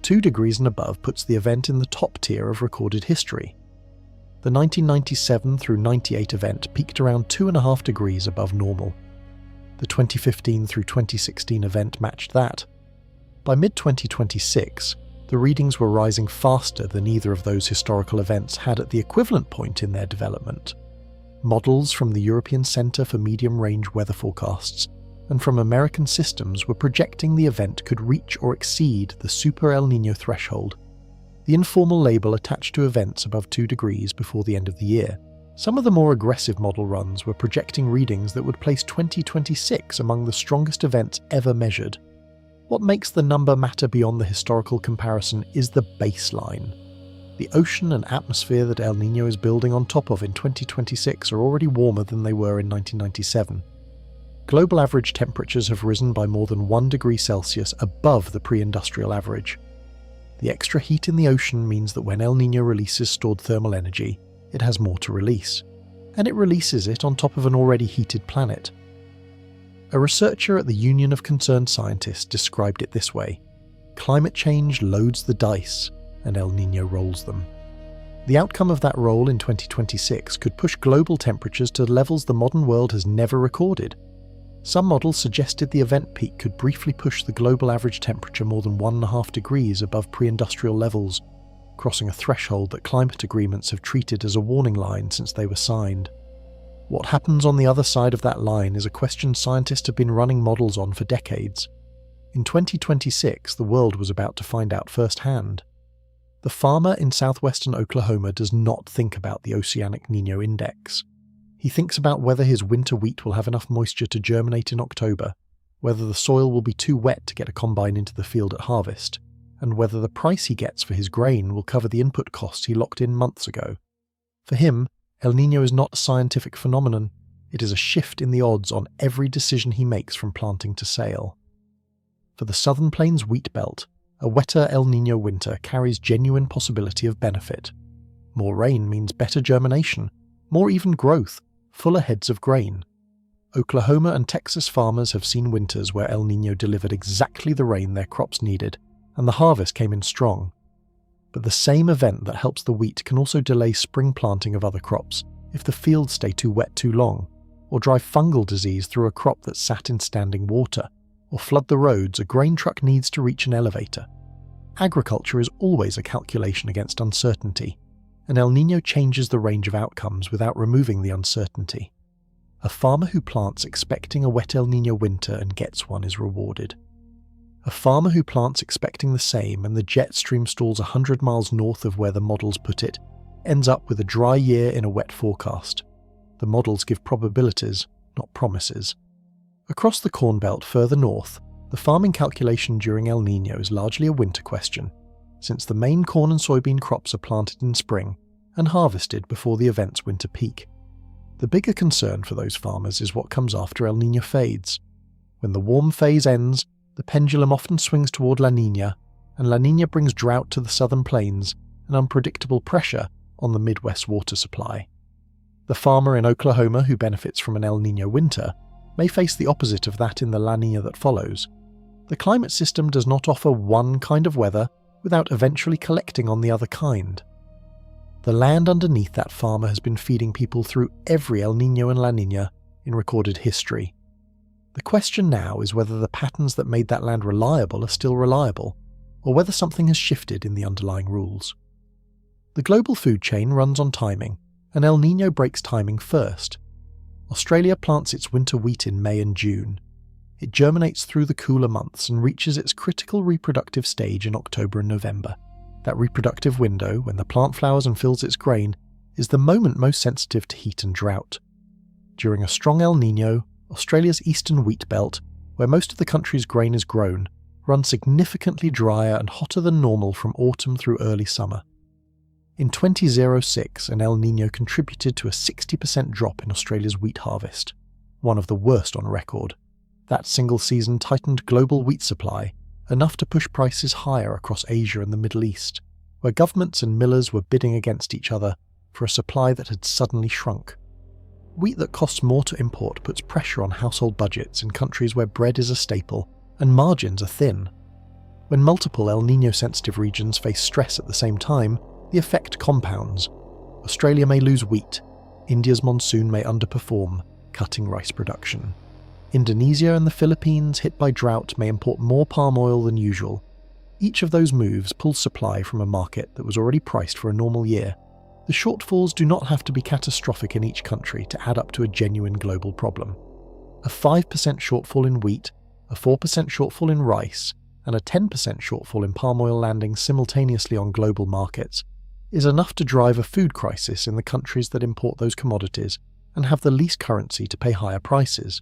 2 degrees and above puts the event in the top tier of recorded history. The 1997 through 98 event peaked around 2.5 degrees above normal. The 2015 through 2016 event matched that. By mid-2026, the readings were rising faster than either of those historical events had at the equivalent point in their development. Models from the European Centre for Medium-Range Weather Forecasts and from American systems were projecting the event could reach or exceed the Super El Niño threshold, the informal label attached to events above 2 degrees before the end of the year. Some of the more aggressive model runs were projecting readings that would place 2026 among the strongest events ever measured. What makes the number matter beyond the historical comparison is the baseline. The ocean and atmosphere that El Niño is building on top of in 2026 are already warmer than they were in 1997. Global average temperatures have risen by more than 1 degree Celsius above the pre-industrial average. The extra heat in the ocean means that when El Niño releases stored thermal energy, it has more to release, and it releases it on top of an already heated planet. A researcher at the Union of Concerned Scientists described it this way: climate change loads the dice, and El Niño rolls them. The outcome of that roll in 2026 could push global temperatures to levels the modern world has never recorded. Some models suggested the event peak could briefly push the global average temperature more than 1.5 degrees above pre-industrial levels, crossing a threshold that climate agreements have treated as a warning line since they were signed. What happens on the other side of that line is a question scientists have been running models on for decades. In 2026, the world was about to find out firsthand. The farmer in southwestern Oklahoma does not think about the Oceanic Niño Index. He thinks about whether his winter wheat will have enough moisture to germinate in October, whether the soil will be too wet to get a combine into the field at harvest, and whether the price he gets for his grain will cover the input costs he locked in months ago. For him, El Niño is not a scientific phenomenon, it is a shift in the odds on every decision he makes from planting to sale. For the Southern Plains wheat belt, a wetter El Niño winter carries genuine possibility of benefit. More rain means better germination, more even growth, fuller heads of grain. Oklahoma and Texas farmers have seen winters where El Niño delivered exactly the rain their crops needed, and the harvest came in strong. But the same event that helps the wheat can also delay spring planting of other crops if the fields stay too wet too long, or drive fungal disease through a crop that sat in standing water, or flood the roads a grain truck needs to reach an elevator. Agriculture is always a calculation against uncertainty, and El Niño changes the range of outcomes without removing the uncertainty. A farmer who plants expecting a wet El Niño winter and gets one is rewarded. A farmer who plants expecting the same and the jet stream stalls 100 miles north of where the models put it ends up with a dry year in a wet forecast. The models give probabilities, not promises. Across the Corn Belt further north, the farming calculation during El Niño is largely a winter question, since the main corn and soybean crops are planted in spring and harvested before the event's winter peak. The bigger concern for those farmers is what comes after El Niño fades. When the warm phase ends, the pendulum often swings toward La Niña, and La Niña brings drought to the southern plains and unpredictable pressure on the Midwest water supply. The farmer in Oklahoma who benefits from an El Niño winter may face the opposite of that in the La Niña that follows. The climate system does not offer one kind of weather without eventually collecting on the other kind. The land underneath that farmer has been feeding people through every El Niño and La Niña in recorded history. The question now is whether the patterns that made that land reliable are still reliable, or whether something has shifted in the underlying rules. The global food chain runs on timing, and El Niño breaks timing first. Australia plants its winter wheat in May and June. It germinates through the cooler months and reaches its critical reproductive stage in October and November. That reproductive window, when the plant flowers and fills its grain, is the moment most sensitive to heat and drought. During a strong El Niño, Australia's eastern wheat belt, where most of the country's grain is grown, runs significantly drier and hotter than normal from autumn through early summer. In 2006, an El Niño contributed to a 60% drop in Australia's wheat harvest, one of the worst on record. That single season tightened global wheat supply, enough to push prices higher across Asia and the Middle East, where governments and millers were bidding against each other for a supply that had suddenly shrunk. Wheat that costs more to import puts pressure on household budgets in countries where bread is a staple and margins are thin. When multiple El Niño-sensitive regions face stress at the same time, the effect compounds. Australia may lose wheat, India's monsoon may underperform, cutting rice production. Indonesia and the Philippines, hit by drought, may import more palm oil than usual. Each of those moves pulls supply from a market that was already priced for a normal year. The shortfalls do not have to be catastrophic in each country to add up to a genuine global problem. A 5% shortfall in wheat, a 4% shortfall in rice, and a 10% shortfall in palm oil landing simultaneously on global markets is enough to drive a food crisis in the countries that import those commodities and have the least currency to pay higher prices.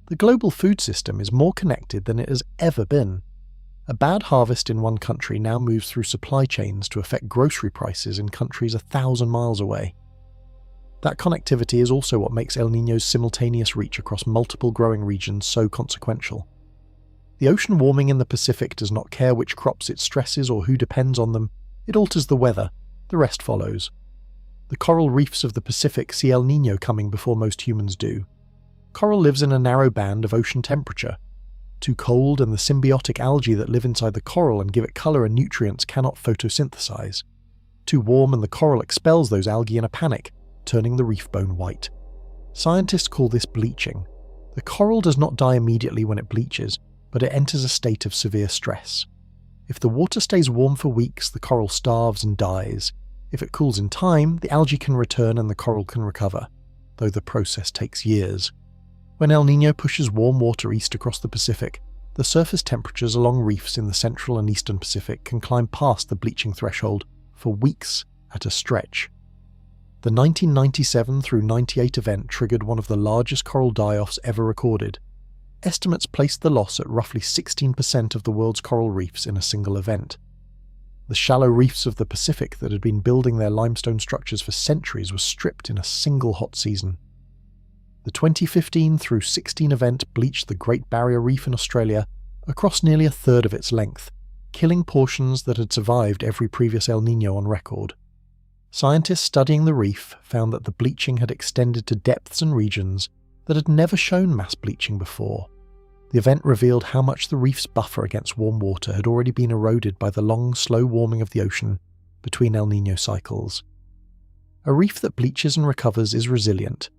The global food system is more connected than it has ever been. A bad harvest in one country now moves through supply chains to affect grocery prices in countries 1,000 miles away. That connectivity is also what makes El Niño's simultaneous reach across multiple growing regions so consequential. The ocean warming in the Pacific does not care which crops it stresses or who depends on them. It alters the weather. The rest follows. The coral reefs of the Pacific see El Niño coming before most humans do. Coral lives in a narrow band of ocean temperature. Too cold, and the symbiotic algae that live inside the coral and give it colour and nutrients cannot photosynthesize. Too warm, and the coral expels those algae in a panic, turning the reef bone white. Scientists call this bleaching. The coral does not die immediately when it bleaches, but it enters a state of severe stress. If the water stays warm for weeks, the coral starves and dies. If it cools in time, the algae can return and the coral can recover, though the process takes years. When El Niño pushes warm water east across the Pacific, the surface temperatures along reefs in the central and eastern Pacific can climb past the bleaching threshold for weeks at a stretch. The 1997 through 98 event triggered one of the largest coral die-offs ever recorded. Estimates placed the loss at roughly 16% of the world's coral reefs in a single event. The shallow reefs of the Pacific that had been building their limestone structures for centuries were stripped in a single hot season. The 2015 through 16 event bleached the Great Barrier Reef in Australia across nearly a third of its length, killing portions that had survived every previous El Niño on record. Scientists studying the reef found that the bleaching had extended to depths and regions that had never shown mass bleaching before. The event revealed how much the reef's buffer against warm water had already been eroded by the long, slow warming of the ocean between El Niño cycles. A reef that bleaches and recovers is resilient.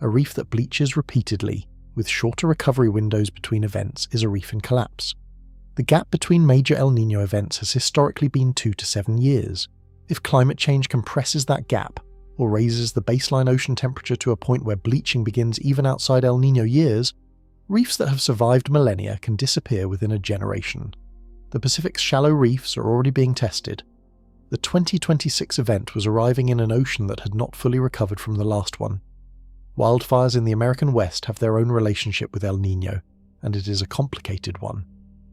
A reef that bleaches repeatedly, with shorter recovery windows between events, is a reef in collapse. The gap between major El Niño events has historically been 2 to 7 years. If climate change compresses that gap, or raises the baseline ocean temperature to a point where bleaching begins even outside El Niño years, reefs that have survived millennia can disappear within a generation. The Pacific's shallow reefs are already being tested. The 2026 event was arriving in an ocean that had not fully recovered from the last one. Wildfires in the American West have their own relationship with El Niño, and it is a complicated one.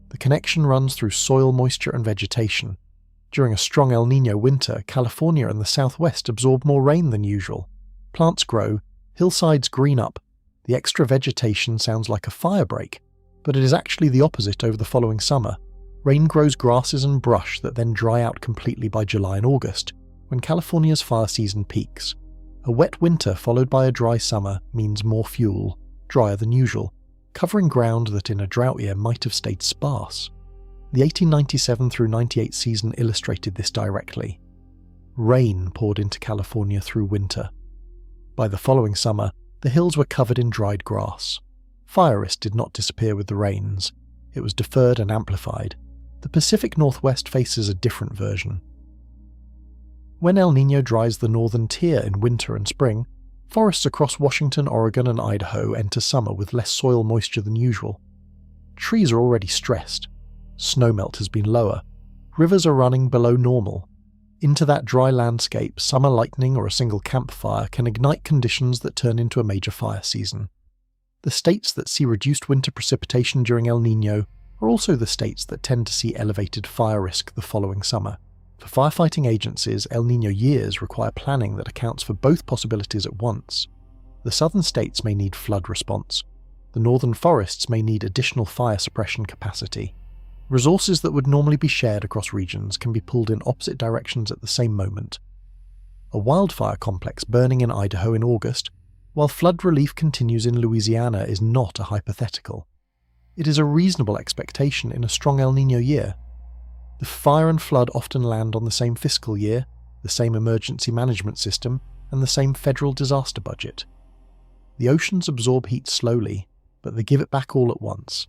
The connection runs through soil moisture and vegetation. During a strong El Niño winter, California and the Southwest absorb more rain than usual. Plants grow, hillsides green up. The extra vegetation sounds like a fire break, but it is actually the opposite over the following summer. Rain grows grasses and brush that then dry out completely by July and August, when California's fire season peaks. A wet winter followed by a dry summer means more fuel, drier than usual, covering ground that in a drought year might have stayed sparse. The 1897 through 98 season illustrated this directly. Rain poured into California through winter. By the following summer, the hills were covered in dried grass. Fire risk did not disappear with the rains. It was deferred and amplified. The Pacific Northwest faces a different version. When El Niño dries the northern tier in winter and spring, forests across Washington, Oregon, and Idaho enter summer with less soil moisture than usual. Trees are already stressed. Snowmelt has been lower. Rivers are running below normal. Into that dry landscape, summer lightning or a single campfire can ignite conditions that turn into a major fire season. The states that see reduced winter precipitation during El Niño are also the states that tend to see elevated fire risk the following summer. For firefighting agencies, El Niño years require planning that accounts for both possibilities at once. The southern states may need flood response. The northern forests may need additional fire suppression capacity. Resources that would normally be shared across regions can be pulled in opposite directions at the same moment. A wildfire complex burning in Idaho in August, while flood relief continues in Louisiana, is not a hypothetical. It is a reasonable expectation in a strong El Niño year. The fire and flood often land on the same fiscal year, the same emergency management system, and the same federal disaster budget. The oceans absorb heat slowly, but they give it back all at once.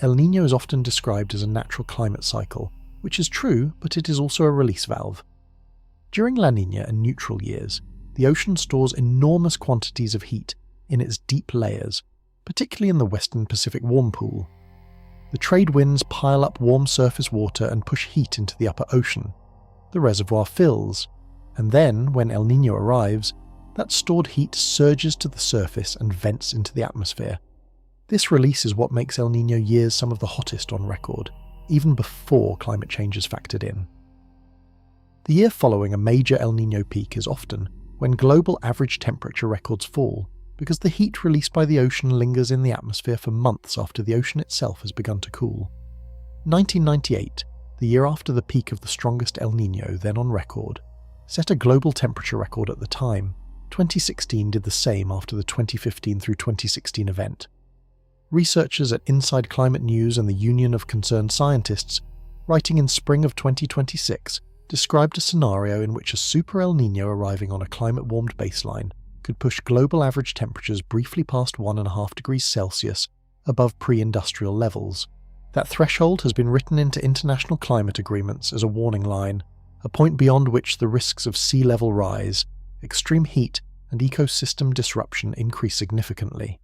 El Niño is often described as a natural climate cycle, which is true, but it is also a release valve. During La Niña and neutral years, the ocean stores enormous quantities of heat in its deep layers, particularly in the western Pacific warm pool. The trade winds pile up warm surface water and push heat into the upper ocean. The reservoir fills, and then, when El Niño arrives, that stored heat surges to the surface and vents into the atmosphere. This release is what makes El Niño years some of the hottest on record, even before climate change is factored in. The year following a major El Niño peak is often when global average temperature records fall, because the heat released by the ocean lingers in the atmosphere for months after the ocean itself has begun to cool. 1998, the year after the peak of the strongest El Niño then on record, set a global temperature record at the time. 2016 did the same after the 2015 through 2016 event. Researchers at Inside Climate News and the Union of Concerned Scientists, writing in spring of 2026, described a scenario in which a super El Niño arriving on a climate-warmed baseline could push global average temperatures briefly past 1.5 degrees Celsius above pre-industrial levels. That threshold has been written into international climate agreements as a warning line, a point beyond which the risks of sea level rise, extreme heat, and ecosystem disruption increase significantly.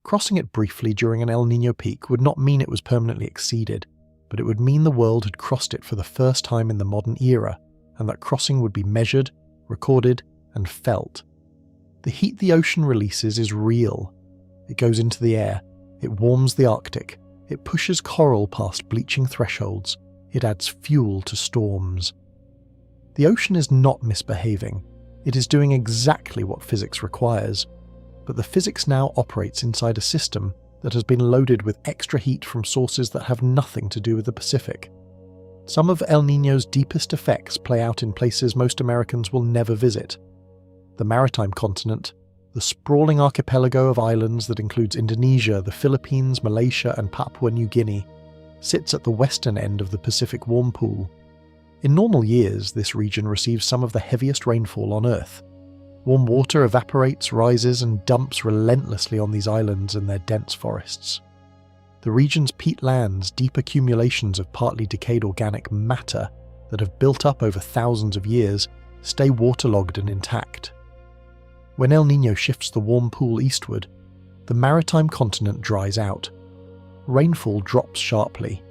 Crossing it briefly during an El Niño peak would not mean it was permanently exceeded, but it would mean the world had crossed it for the first time in the modern era, and that crossing would be measured, recorded, and felt. The heat the ocean releases is real. It goes into the air, it warms the Arctic, it pushes coral past bleaching thresholds, it adds fuel to storms. The ocean is not misbehaving, it is doing exactly what physics requires. But the physics now operates inside a system that has been loaded with extra heat from sources that have nothing to do with the Pacific. Some of El Niño's deepest effects play out in places most Americans will never visit. The maritime continent, the sprawling archipelago of islands that includes Indonesia, the Philippines, Malaysia, and Papua New Guinea, sits at the western end of the Pacific warm pool. In normal years, this region receives some of the heaviest rainfall on Earth. Warm water evaporates, rises, and dumps relentlessly on these islands and their dense forests. The region's peatlands, deep accumulations of partly decayed organic matter that have built up over thousands of years, stay waterlogged and intact. When El Niño shifts the warm pool eastward, the maritime continent dries out. Rainfall drops sharply.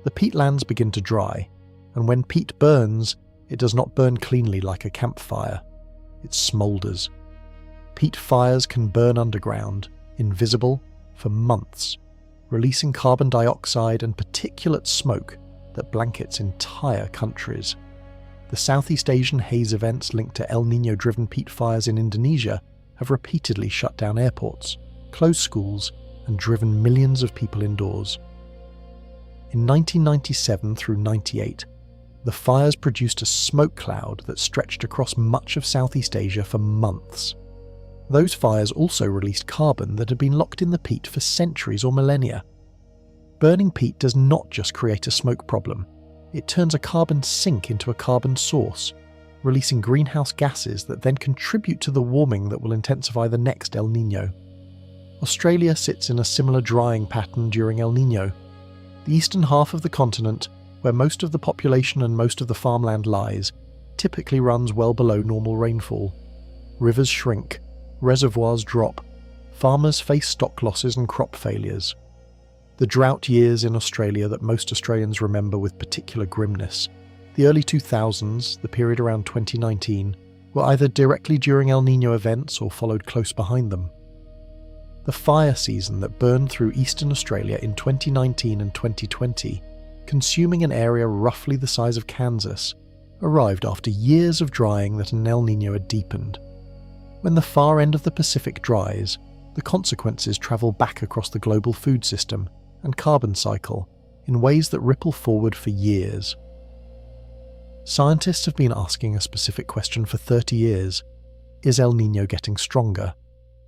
The peatlands begin to dry, and when peat burns, it does not burn cleanly like a campfire. It smoulders. Peat fires can burn underground, invisible, for months, releasing carbon dioxide and particulate smoke that blankets entire countries. The Southeast Asian haze events linked to El Niño-driven peat fires in Indonesia have repeatedly shut down airports, closed schools, and driven millions of people indoors. In 1997 through 98, the fires produced a smoke cloud that stretched across much of Southeast Asia for months. Those fires also released carbon that had been locked in the peat for centuries or millennia. Burning peat does not just create a smoke problem, it turns a carbon sink into a carbon source, releasing greenhouse gases that then contribute to the warming that will intensify the next El Niño. Australia sits in a similar drying pattern during El Niño. The eastern half of the continent, where most of the population and most of the farmland lies, typically runs well below normal rainfall. Rivers shrink, reservoirs drop, farmers face stock losses and crop failures. The drought years in Australia that most Australians remember with particular grimness, The early 2000s, the period around 2019, were either directly during El Niño events or followed close behind them. The fire season that burned through eastern Australia in 2019 and 2020, consuming an area roughly the size of Kansas, arrived after years of drying that an El Niño had deepened. When the far end of the Pacific dries, the consequences travel back across the global food system and carbon cycle in ways that ripple forward for years. Scientists have been asking a specific question for 30 years. Is El Niño getting stronger?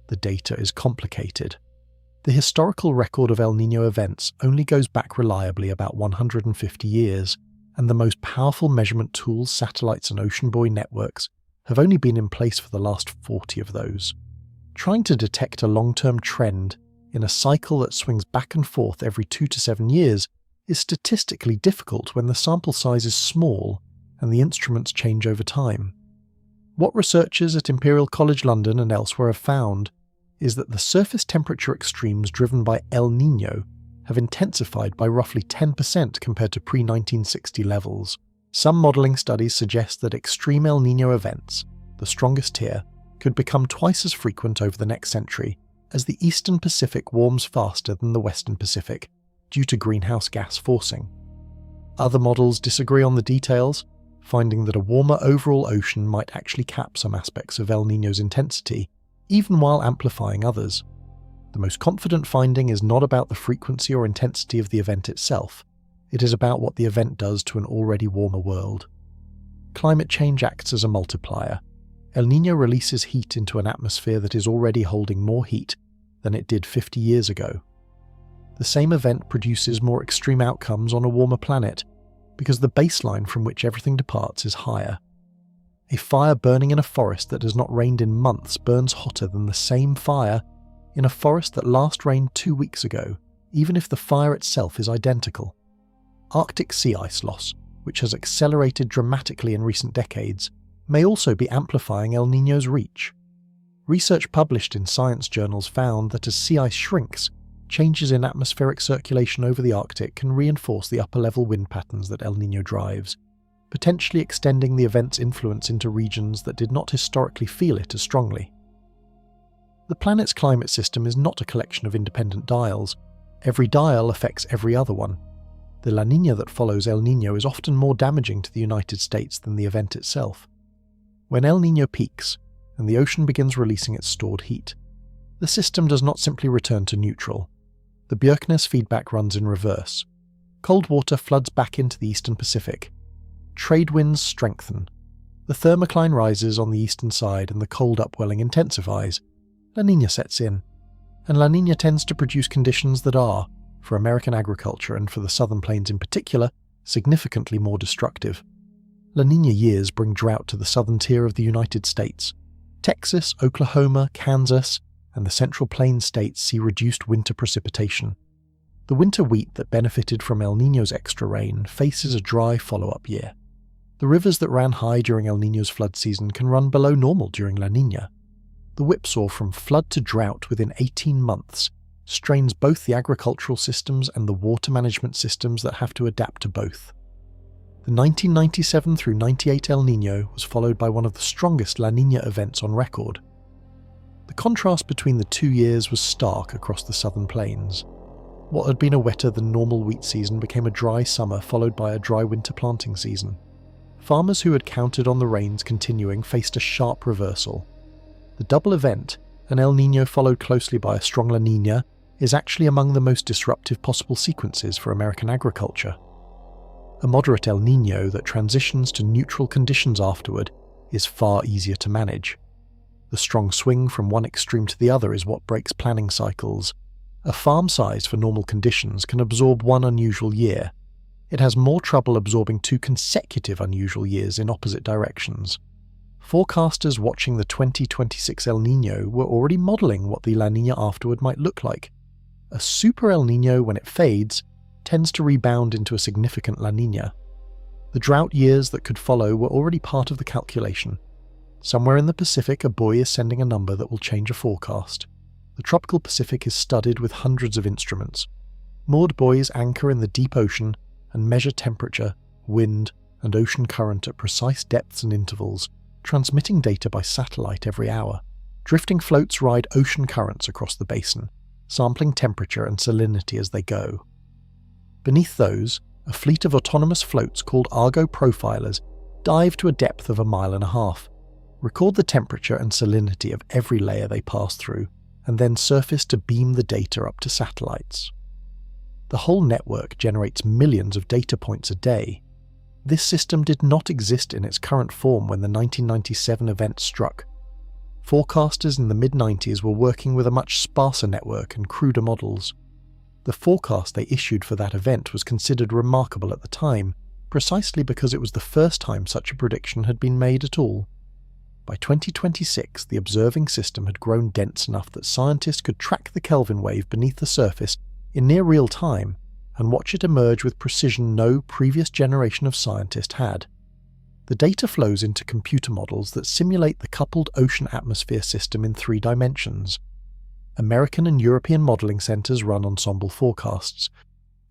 The data is complicated. The historical record of El Niño events only goes back reliably about 150 years, and the most powerful measurement tools, satellites and ocean buoy networks, have only been in place for the last 40 of those. Trying to detect a long-term trend in a cycle that swings back and forth every 2 to 7 years is statistically difficult when the sample size is small and the instruments change over time. What researchers at Imperial College London and elsewhere have found is that the surface temperature extremes driven by El Niño have intensified by roughly 10% compared to pre-1960 levels. Some modelling studies suggest that extreme El Niño events, the strongest tier, could become twice as frequent over the next century as the eastern Pacific warms faster than the western Pacific due to greenhouse gas forcing. Other models disagree on the details, finding that a warmer overall ocean might actually cap some aspects of El Niño's intensity, even while amplifying others. The most confident finding is not about the frequency or intensity of the event itself. It is about what the event does to an already warmer world. Climate change acts as a multiplier. El Niño releases heat into an atmosphere that is already holding more heat than it did 50 years ago. The same event produces more extreme outcomes on a warmer planet, because the baseline from which everything departs is higher. A fire burning in a forest that has not rained in months burns hotter than the same fire in a forest that last rained 2 weeks ago, even if the fire itself is identical. Arctic sea ice loss, which has accelerated dramatically in recent decades, may also be amplifying El Niño's reach. Research published in science journals found that as sea ice shrinks, changes in atmospheric circulation over the Arctic can reinforce the upper-level wind patterns that El Niño drives, potentially extending the event's influence into regions that did not historically feel it as strongly. The planet's climate system is not a collection of independent dials. Every dial affects every other one. The La Niña that follows El Niño is often more damaging to the United States than the event itself. When El Niño peaks, and the ocean begins releasing its stored heat, the system does not simply return to neutral. The Bjerknes feedback runs in reverse. Cold water floods back into the eastern Pacific. Trade winds strengthen. The thermocline rises on the eastern side and the cold upwelling intensifies. La Niña sets in, and La Niña tends to produce conditions that are, for American agriculture and for the southern plains in particular, significantly more destructive. La Niña years bring drought to the southern tier of the United States. Texas, Oklahoma, Kansas, and the Central Plains states see reduced winter precipitation. The winter wheat that benefited from El Niño's extra rain faces a dry follow-up year. The rivers that ran high during El Niño's flood season can run below normal during La Niña. The whipsaw from flood to drought within 18 months strains both the agricultural systems and the water management systems that have to adapt to both. The 1997 through 98 El Niño was followed by one of the strongest La Niña events on record. The contrast between the 2 years was stark across the southern plains. What had been a wetter than normal wheat season became a dry summer followed by a dry winter planting season. Farmers who had counted on the rains continuing faced a sharp reversal. The double event, an El Niño followed closely by a strong La Niña, is actually among the most disruptive possible sequences for American agriculture. A moderate El Niño that transitions to neutral conditions afterward is far easier to manage. The strong swing from one extreme to the other is what breaks planning cycles. A farm size for normal conditions can absorb one unusual year. It has more trouble absorbing 2 consecutive unusual years in opposite directions. Forecasters watching the 2026 El Niño were already modelling what the La Niña afterward might look like. A super El Niño, when it fades, tends to rebound into a significant La Niña. The drought years that could follow were already part of the calculation. Somewhere in the Pacific, a buoy is sending a number that will change a forecast. The tropical Pacific is studded with hundreds of instruments. Moored buoys anchor in the deep ocean and measure temperature, wind, and ocean current at precise depths and intervals, transmitting data by satellite every hour. Drifting floats ride ocean currents across the basin, sampling temperature and salinity as they go. Beneath those, a fleet of autonomous floats called Argo profilers dive to a depth of 1.5 miles, record the temperature and salinity of every layer they pass through, and then surface to beam the data up to satellites. The whole network generates millions of data points a day. This system did not exist in its current form when the 1997 event struck. Forecasters in the mid-90s were working with a much sparser network and cruder models. The forecast they issued for that event was considered remarkable at the time, precisely because it was the first time such a prediction had been made at all. By 2026, the observing system had grown dense enough that scientists could track the Kelvin wave beneath the surface in near real time and watch it emerge with precision no previous generation of scientists had. The data flows into computer models that simulate the coupled ocean-atmosphere system in 3 dimensions. American and European modelling centres run ensemble forecasts,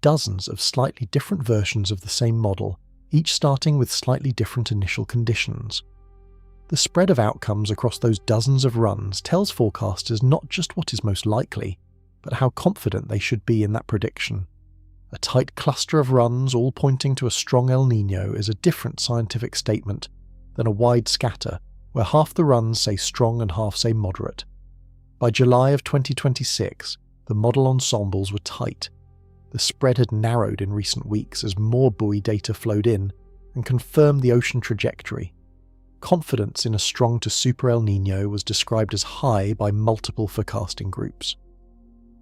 dozens of slightly different versions of the same model, each starting with slightly different initial conditions. The spread of outcomes across those dozens of runs tells forecasters not just what is most likely, but how confident they should be in that prediction. A tight cluster of runs all pointing to a strong El Niño is a different scientific statement than a wide scatter where half the runs say strong and half say moderate. By July of 2026, the model ensembles were tight. The spread had narrowed in recent weeks as more buoy data flowed in and confirmed the ocean trajectory. Confidence in a strong to super El Niño was described as high by multiple forecasting groups.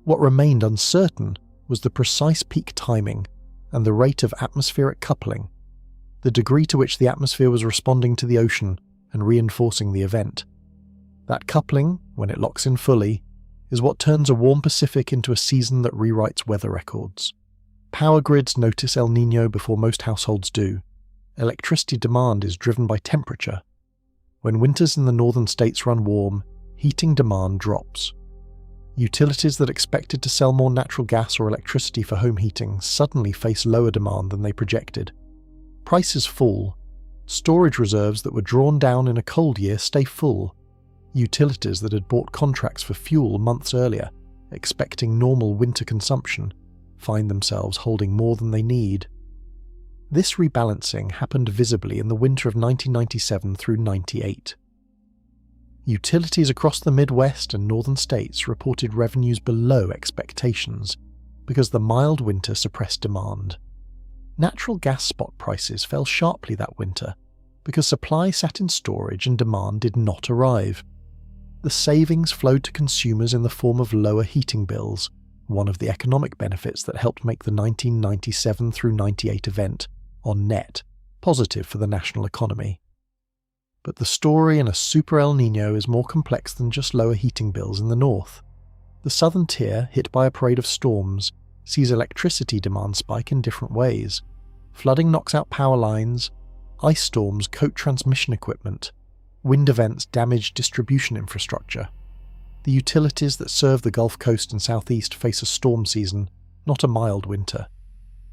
What remained uncertain was the precise peak timing and the rate of atmospheric coupling, the degree to which the atmosphere was responding to the ocean and reinforcing the event. That coupling, when it locks in fully, is what turns a warm Pacific into a season that rewrites weather records. Power grids notice El Niño before most households do. Electricity demand is driven by temperature. When winters in the northern states run warm, heating demand drops. Utilities that expected to sell more natural gas or electricity for home heating suddenly face lower demand than they projected. Prices fall. Storage reserves that were drawn down in a cold year stay full. Utilities that had bought contracts for fuel months earlier, expecting normal winter consumption, find themselves holding more than they need. This rebalancing happened visibly in the winter of 1997 through 98. Utilities across the Midwest and northern states reported revenues below expectations because the mild winter suppressed demand. Natural gas spot prices fell sharply that winter because supply sat in storage and demand did not arrive. The savings flowed to consumers in the form of lower heating bills, one of the economic benefits that helped make the 1997 through 98 event, on net, positive for the national economy. But the story in a super El Niño is more complex than just lower heating bills in the north. The southern tier, hit by a parade of storms, sees electricity demand spike in different ways. Flooding knocks out power lines, ice storms coat transmission equipment, wind events damage distribution infrastructure. The utilities that serve the Gulf Coast and southeast face a storm season, not a mild winter.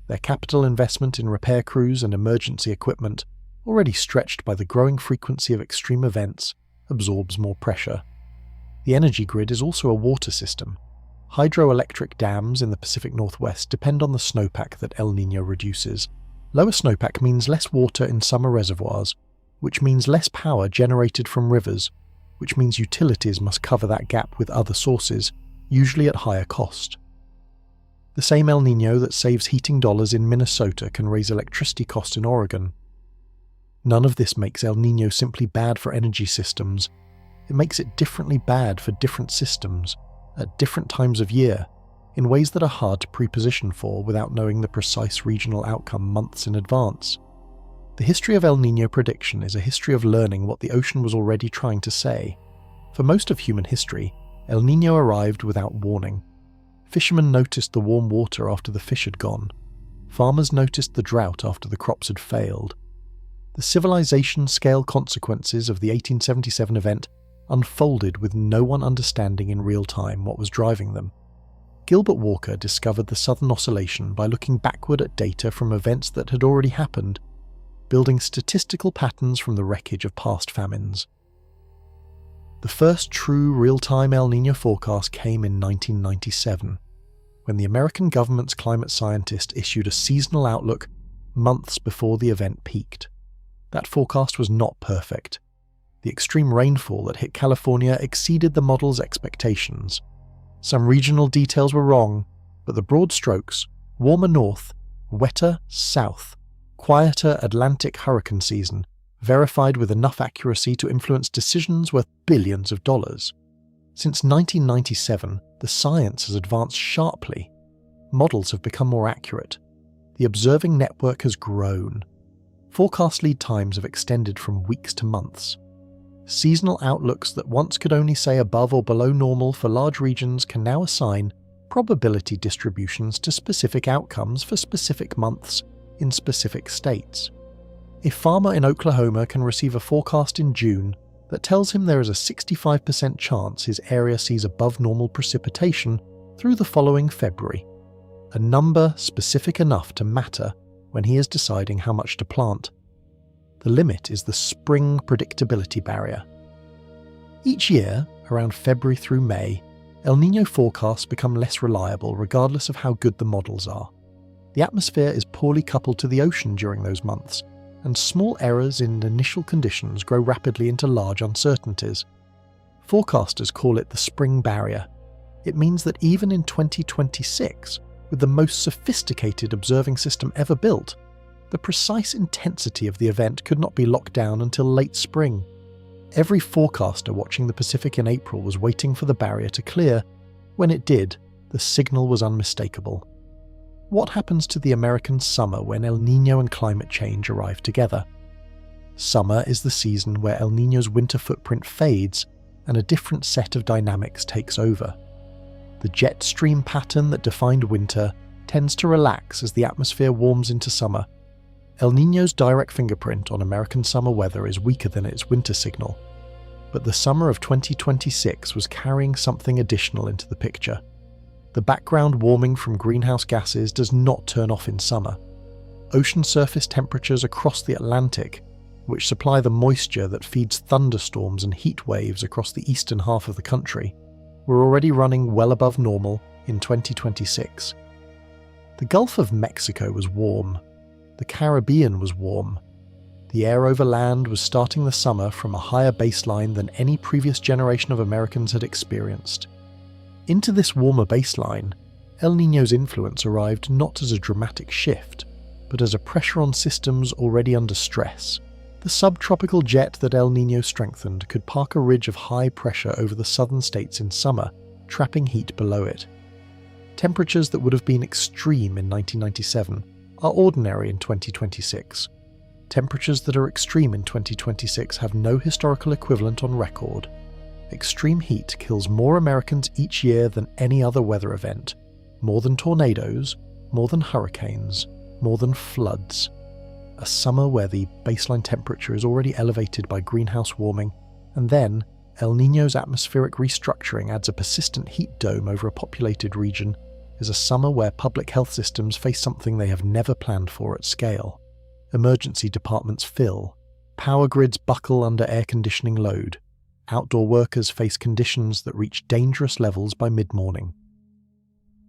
Their capital investment in repair crews and emergency equipment, already stretched by the growing frequency of extreme events, absorbs more pressure. The energy grid is also a water system. Hydroelectric dams in the Pacific Northwest depend on the snowpack that El Niño reduces. Lower snowpack means less water in summer reservoirs, which means less power generated from rivers, which means utilities must cover that gap with other sources, usually at higher cost. The same El Niño that saves heating dollars in Minnesota can raise electricity costs in Oregon. None of this makes El Niño simply bad for energy systems. It makes it differently bad for different systems, at different times of year, in ways that are hard to preposition for without knowing the precise regional outcome months in advance. The history of El Niño prediction is a history of learning what the ocean was already trying to say. For most of human history, El Niño arrived without warning. Fishermen noticed the warm water after the fish had gone. Farmers noticed the drought after the crops had failed. The civilization-scale consequences of the 1877 event unfolded with no one understanding in real time what was driving them. Gilbert Walker discovered the Southern Oscillation by looking backward at data from events that had already happened. building statistical patterns from the wreckage of past famines. The first true real-time El Niño forecast came in 1997, when the American government's climate scientist issued a seasonal outlook months before the event peaked. That forecast was not perfect. The extreme rainfall that hit California exceeded the model's expectations. Some regional details were wrong, but the broad strokes, warmer north, wetter south, quieter Atlantic hurricane season, verified with enough accuracy to influence decisions worth billions of dollars. Since 1997, the science has advanced sharply. Models have become more accurate. The observing network has grown. Forecast lead times have extended from weeks to months. Seasonal outlooks that once could only say above or below normal for large regions can now assign probability distributions to specific outcomes for specific months in specific states. A farmer in Oklahoma can receive a forecast in June that tells him there is a 65% chance his area sees above normal precipitation through the following February, a number specific enough to matter when he is deciding how much to plant. The limit is the spring predictability barrier. Each year, around February through May, El Niño forecasts become less reliable regardless of how good the models are. The atmosphere is poorly coupled to the ocean during those months, and small errors in initial conditions grow rapidly into large uncertainties. Forecasters call it the spring barrier. It means that even in 2026, with the most sophisticated observing system ever built, the precise intensity of the event could not be locked down until late spring. Every forecaster watching the Pacific in April was waiting for the barrier to clear. When it did, the signal was unmistakable. What happens to the American summer when El Niño and climate change arrive together? Summer is the season where El Niño's winter footprint fades and a different set of dynamics takes over. The jet stream pattern that defined winter tends to relax as the atmosphere warms into summer. El Niño's direct fingerprint on American summer weather is weaker than its winter signal. But the summer of 2026 was carrying something additional into the picture. The background warming from greenhouse gases does not turn off in summer. Ocean surface temperatures across the Atlantic, which supply the moisture that feeds thunderstorms and heat waves across the eastern half of the country, were already running well above normal in 2026. The Gulf of Mexico was warm. The Caribbean was warm. The air over land was starting the summer from a higher baseline than any previous generation of Americans had experienced. Into this warmer baseline, El Niño's influence arrived not as a dramatic shift, but as a pressure on systems already under stress. The subtropical jet that El Niño strengthened could park a ridge of high pressure over the southern states in summer, trapping heat below it. Temperatures that would have been extreme in 1997 are ordinary in 2026. Temperatures that are extreme in 2026 have no historical equivalent on record. Extreme heat kills more Americans each year than any other weather event, more than tornadoes, more than hurricanes, more than floods. A summer where the baseline temperature is already elevated by greenhouse warming, and then El Niño's atmospheric restructuring adds a persistent heat dome over a populated region, is a summer where public health systems face something they have never planned for at scale. Emergency departments fill, power grids buckle under air conditioning load, outdoor workers face conditions that reach dangerous levels by mid-morning.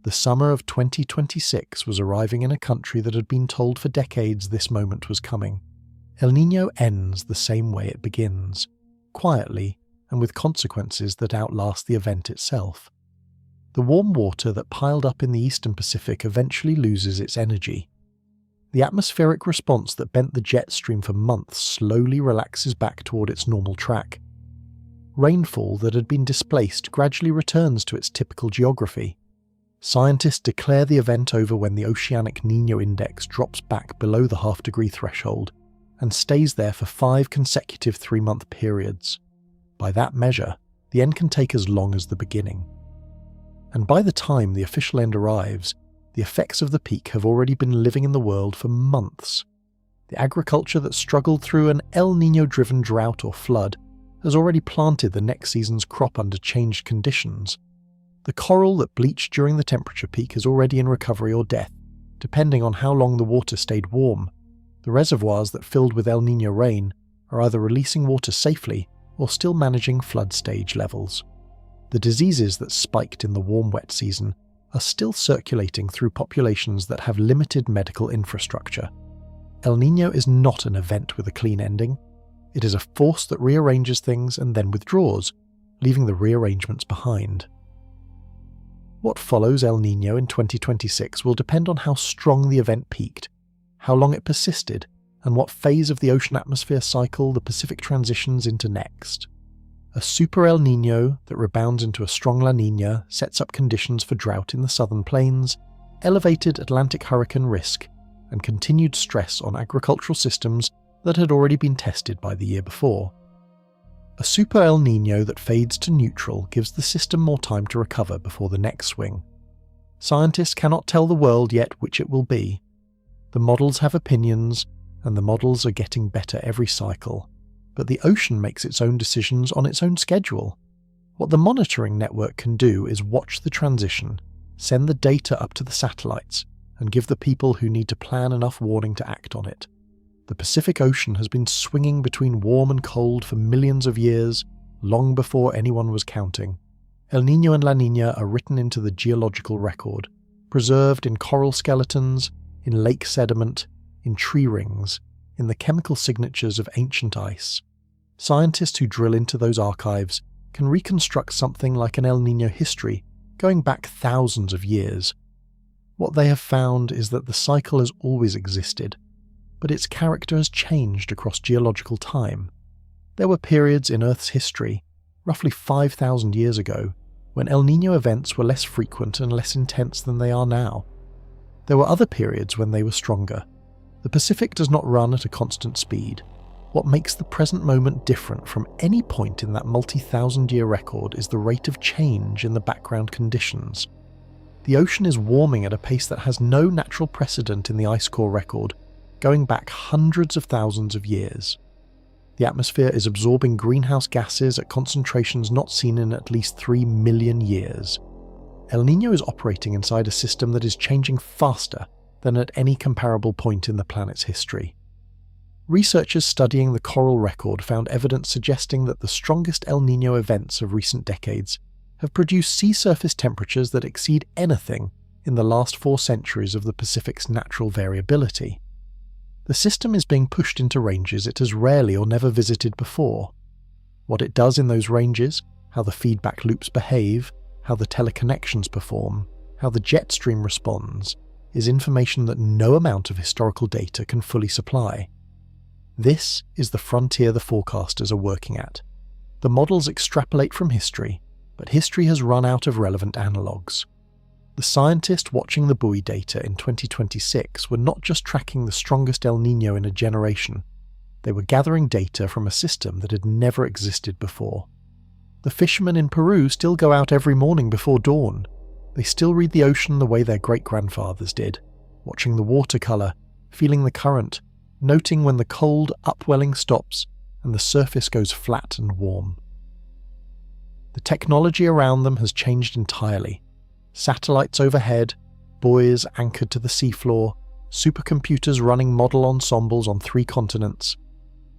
The summer of 2026 was arriving in a country that had been told for decades this moment was coming. El Niño ends the same way it begins, quietly and with consequences that outlast the event itself. The warm water that piled up in the eastern Pacific eventually loses its energy. The atmospheric response that bent the jet stream for months slowly relaxes back toward its normal track. Rainfall that had been displaced gradually returns to its typical geography. Scientists declare the event over when the oceanic Niño index drops back below the half-degree threshold and stays there for 5 consecutive 3-month periods. By that measure, the end can take as long as the beginning. And by the time the official end arrives, the effects of the peak have already been living in the world for months. The agriculture that struggled through an El Niño-driven drought or flood has already planted the next season's crop under changed conditions. The coral that bleached during the temperature peak is already in recovery or death, depending on how long the water stayed warm. The reservoirs that filled with El Niño rain are either releasing water safely or still managing flood stage levels. The diseases that spiked in the warm wet season are still circulating through populations that have limited medical infrastructure. El Niño is not an event with a clean ending. It is a force that rearranges things and then withdraws, leaving the rearrangements behind. What follows El Niño in 2026 will depend on how strong the event peaked, how long it persisted, and what phase of the ocean atmosphere cycle the Pacific transitions into next. A super El Niño that rebounds into a strong La Niña sets up conditions for drought in the southern plains, elevated Atlantic hurricane risk, and continued stress on agricultural systems that had already been tested by the year before. A super El Niño that fades to neutral gives the system more time to recover before the next swing. Scientists cannot tell the world yet which it will be. The models have opinions, and the models are getting better every cycle. But the ocean makes its own decisions on its own schedule. What the monitoring network can do is watch the transition, send the data up to the satellites, and give the people who need to plan enough warning to act on it. The Pacific Ocean has been swinging between warm and cold for millions of years, long before anyone was counting. El Niño and La Niña are written into the geological record, preserved in coral skeletons, in lake sediment, in tree rings, in the chemical signatures of ancient ice. Scientists who drill into those archives can reconstruct something like an El Niño history going back thousands of years. What they have found is that the cycle has always existed, but its character has changed across geological time. There were periods in Earth's history, roughly 5,000 years ago, when El Niño events were less frequent and less intense than they are now. There were other periods when they were stronger. The Pacific does not run at a constant speed. What makes the present moment different from any point in that multi-thousand-year record is the rate of change in the background conditions. The ocean is warming at a pace that has no natural precedent in the ice core record, going back hundreds of thousands of years. The atmosphere is absorbing greenhouse gases at concentrations not seen in at least 3 million years. El Niño is operating inside a system that is changing faster than at any comparable point in the planet's history. Researchers studying the coral record found evidence suggesting that the strongest El Niño events of recent decades have produced sea surface temperatures that exceed anything in the last 4 centuries of the Pacific's natural variability. The system is being pushed into ranges it has rarely or never visited before. What it does in those ranges, how the feedback loops behave, how the teleconnections perform, how the jet stream responds, is information that no amount of historical data can fully supply. This is the frontier the forecasters are working at. The models extrapolate from history, but history has run out of relevant analogues. The scientists watching the buoy data in 2026 were not just tracking the strongest El Niño in a generation, they were gathering data from a system that had never existed before. The fishermen in Peru still go out every morning before dawn. They still read the ocean the way their great-grandfathers did, watching the watercolour, feeling the current, noting when the cold upwelling stops and the surface goes flat and warm. The technology around them has changed entirely. Satellites overhead, buoys anchored to the seafloor, supercomputers running model ensembles on 3 continents.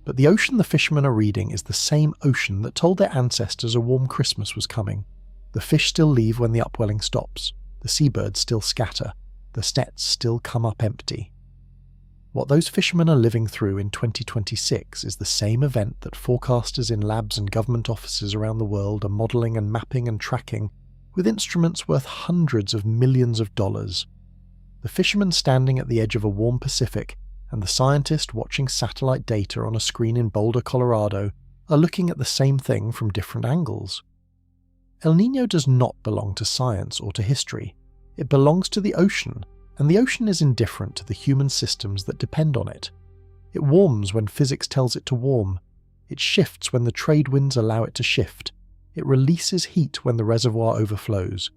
But the ocean the fishermen are reading is the same ocean that told their ancestors a warm Christmas was coming. The fish still leave when the upwelling stops, the seabirds still scatter, the nets still come up empty. What those fishermen are living through in 2026 is the same event that forecasters in labs and government offices around the world are modelling and mapping and tracking with instruments worth hundreds of millions of dollars. The fishermen standing at the edge of a warm Pacific and the scientist watching satellite data on a screen in Boulder, Colorado, are looking at the same thing from different angles. El Niño does not belong to science or to history. It belongs to the ocean, and the ocean is indifferent to the human systems that depend on it. It warms when physics tells it to warm. It shifts when the trade winds allow it to shift. It releases heat when the reservoir overflows.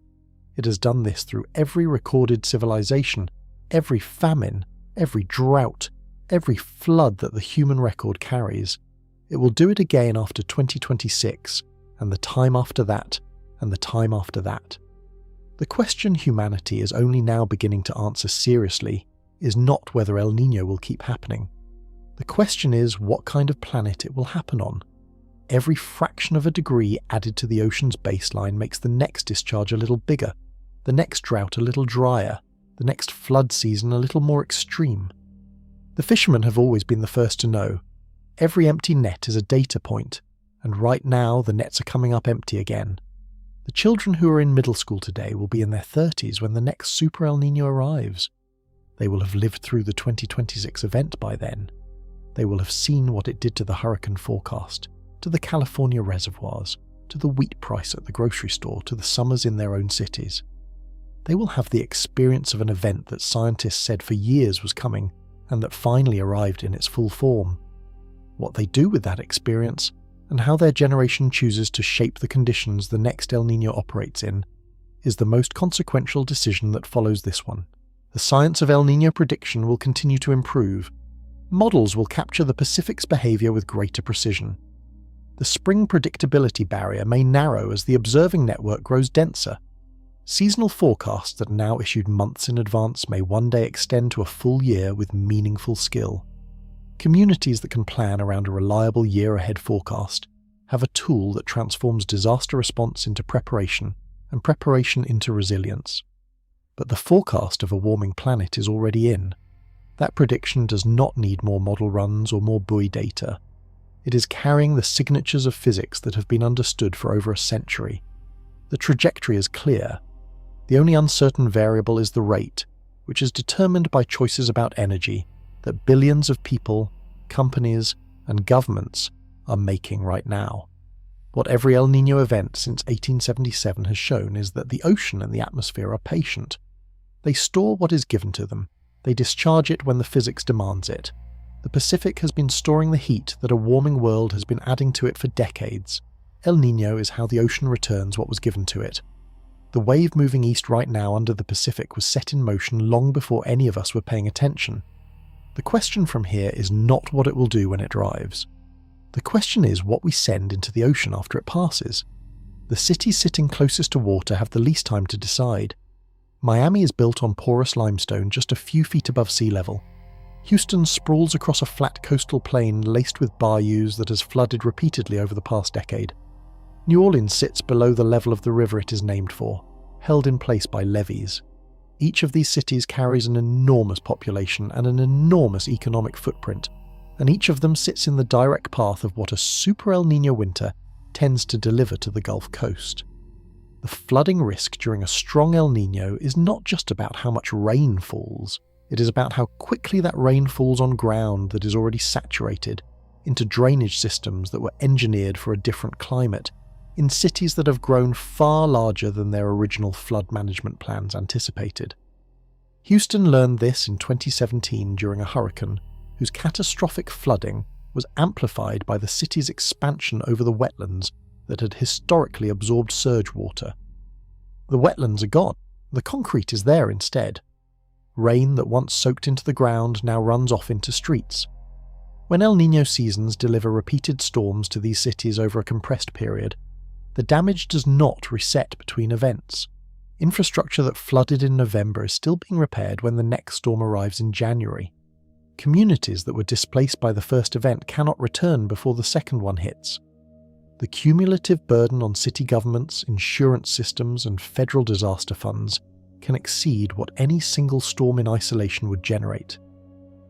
It has done this through every recorded civilization, every famine, every drought, every flood that the human record carries. It will do it again after 2026, and the time after that, and the time after that. The question humanity is only now beginning to answer seriously is not whether El Niño will keep happening, The question is what kind of planet it will happen on. Every fraction of a degree added to the ocean's baseline makes the next discharge a little bigger, the next drought a little drier, the next flood season a little more extreme. The fishermen have always been the first to know. Every empty net is a data point, and right now the nets are coming up empty again. The children who are in middle school today will be in their 30s when the next Super El Niño arrives. They will have lived through the 2026 event by then. They will have seen what it did to the hurricane forecast, to the California reservoirs, to the wheat price at the grocery store, to the summers in their own cities. They will have the experience of an event that scientists said for years was coming and that finally arrived in its full form. What they do with that experience, and how their generation chooses to shape the conditions the next El Niño operates in, is the most consequential decision that follows this one. The science of El Niño prediction will continue to improve. Models will capture the Pacific's behaviour with greater precision. The spring predictability barrier may narrow as the observing network grows denser. Seasonal forecasts that are now issued months in advance may one day extend to a full year with meaningful skill. Communities that can plan around a reliable year-ahead forecast have a tool that transforms disaster response into preparation and preparation into resilience. But the forecast of a warming planet is already in. That prediction does not need more model runs or more buoy data. It is carrying the signatures of physics that have been understood for over a century. The trajectory is clear. The only uncertain variable is the rate, which is determined by choices about energy that billions of people, companies, and governments are making right now. What every El Niño event since 1877 has shown is that the ocean and the atmosphere are patient. They store what is given to them. They discharge it when the physics demands it. The Pacific has been storing the heat that a warming world has been adding to it for decades. El Niño is how the ocean returns what was given to it. The wave moving east right now under the Pacific was set in motion long before any of us were paying attention. The question from here is not what it will do when it drives. The question is what we send into the ocean after it passes. The cities sitting closest to water have the least time to decide. Miami is built on porous limestone just a few feet above sea level. Houston sprawls across a flat coastal plain laced with bayous that has flooded repeatedly over the past decade. New Orleans sits below the level of the river it is named for, held in place by levees. Each of these cities carries an enormous population and an enormous economic footprint, and each of them sits in the direct path of what a Super El Niño winter tends to deliver to the Gulf Coast. The flooding risk during a strong El Niño is not just about how much rain falls, it is about how quickly that rain falls on ground that is already saturated, into drainage systems that were engineered for a different climate, in cities that have grown far larger than their original flood management plans anticipated. Houston learned this in 2017 during a hurricane whose catastrophic flooding was amplified by the city's expansion over the wetlands that had historically absorbed surge water. The wetlands are gone, the concrete is there instead. Rain that once soaked into the ground now runs off into streets. When El Niño seasons deliver repeated storms to these cities over a compressed period, the damage does not reset between events. Infrastructure that flooded in November is still being repaired when the next storm arrives in January. Communities that were displaced by the first event cannot return before the second one hits. The cumulative burden on city governments, insurance systems, and federal disaster funds can exceed what any single storm in isolation would generate.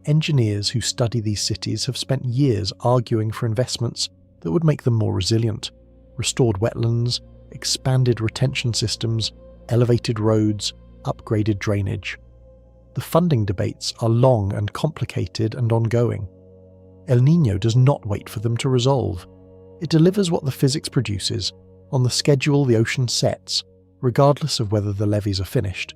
Engineers who study these cities have spent years arguing for investments that would make them more resilient. Restored wetlands, expanded retention systems, elevated roads, upgraded drainage. The funding debates are long and complicated and ongoing. El Niño does not wait for them to resolve. It delivers what the physics produces, on the schedule the ocean sets, regardless of whether the levees are finished.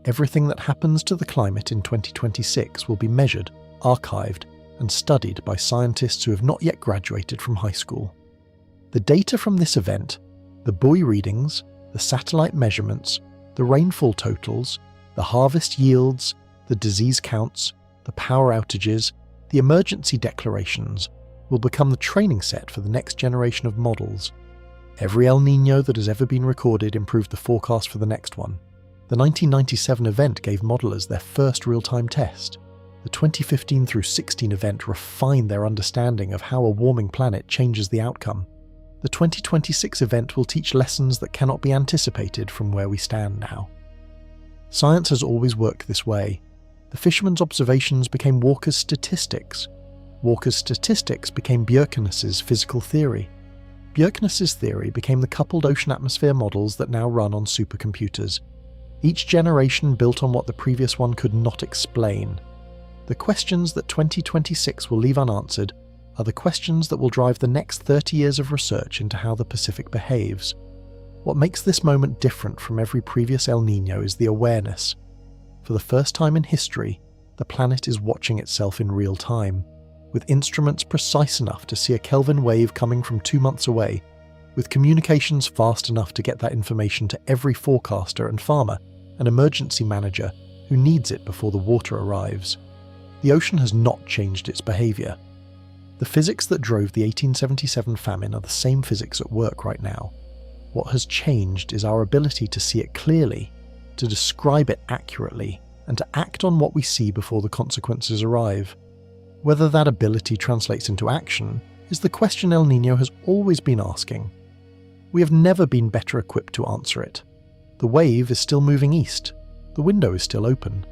Everything that happens to the climate in 2026 will be measured, archived, and studied by scientists who have not yet graduated from high school. The data from this event, the buoy readings, the satellite measurements, the rainfall totals, the harvest yields, the disease counts, the power outages, the emergency declarations, will become the training set for the next generation of models. Every El Niño that has ever been recorded improved the forecast for the next one. The 1997 event gave modelers their first real-time test. The 2015 through 16 event refined their understanding of how a warming planet changes the outcome. The 2026 event will teach lessons that cannot be anticipated from where we stand now. Science has always worked this way. The fisherman's observations became Walker's statistics. Walker's statistics became Bjerknes's physical theory. Bjerknes's theory became the coupled ocean atmosphere models that now run on supercomputers. Each generation built on what the previous one could not explain. The questions that 2026 will leave unanswered are the questions that will drive the next 30 years of research into how the Pacific behaves. What makes this moment different from every previous El Niño is the awareness. For the first time in history, the planet is watching itself in real time, with instruments precise enough to see a Kelvin wave coming from 2 months away, with communications fast enough to get that information to every forecaster and farmer and emergency manager who needs it before the water arrives. The ocean has not changed its behaviour. The physics that drove the 1877 famine are the same physics at work right now. What has changed is our ability to see it clearly, to describe it accurately, and to act on what we see before the consequences arrive. Whether that ability translates into action is the question El Niño has always been asking. We have never been better equipped to answer it. The wave is still moving east. The window is still open.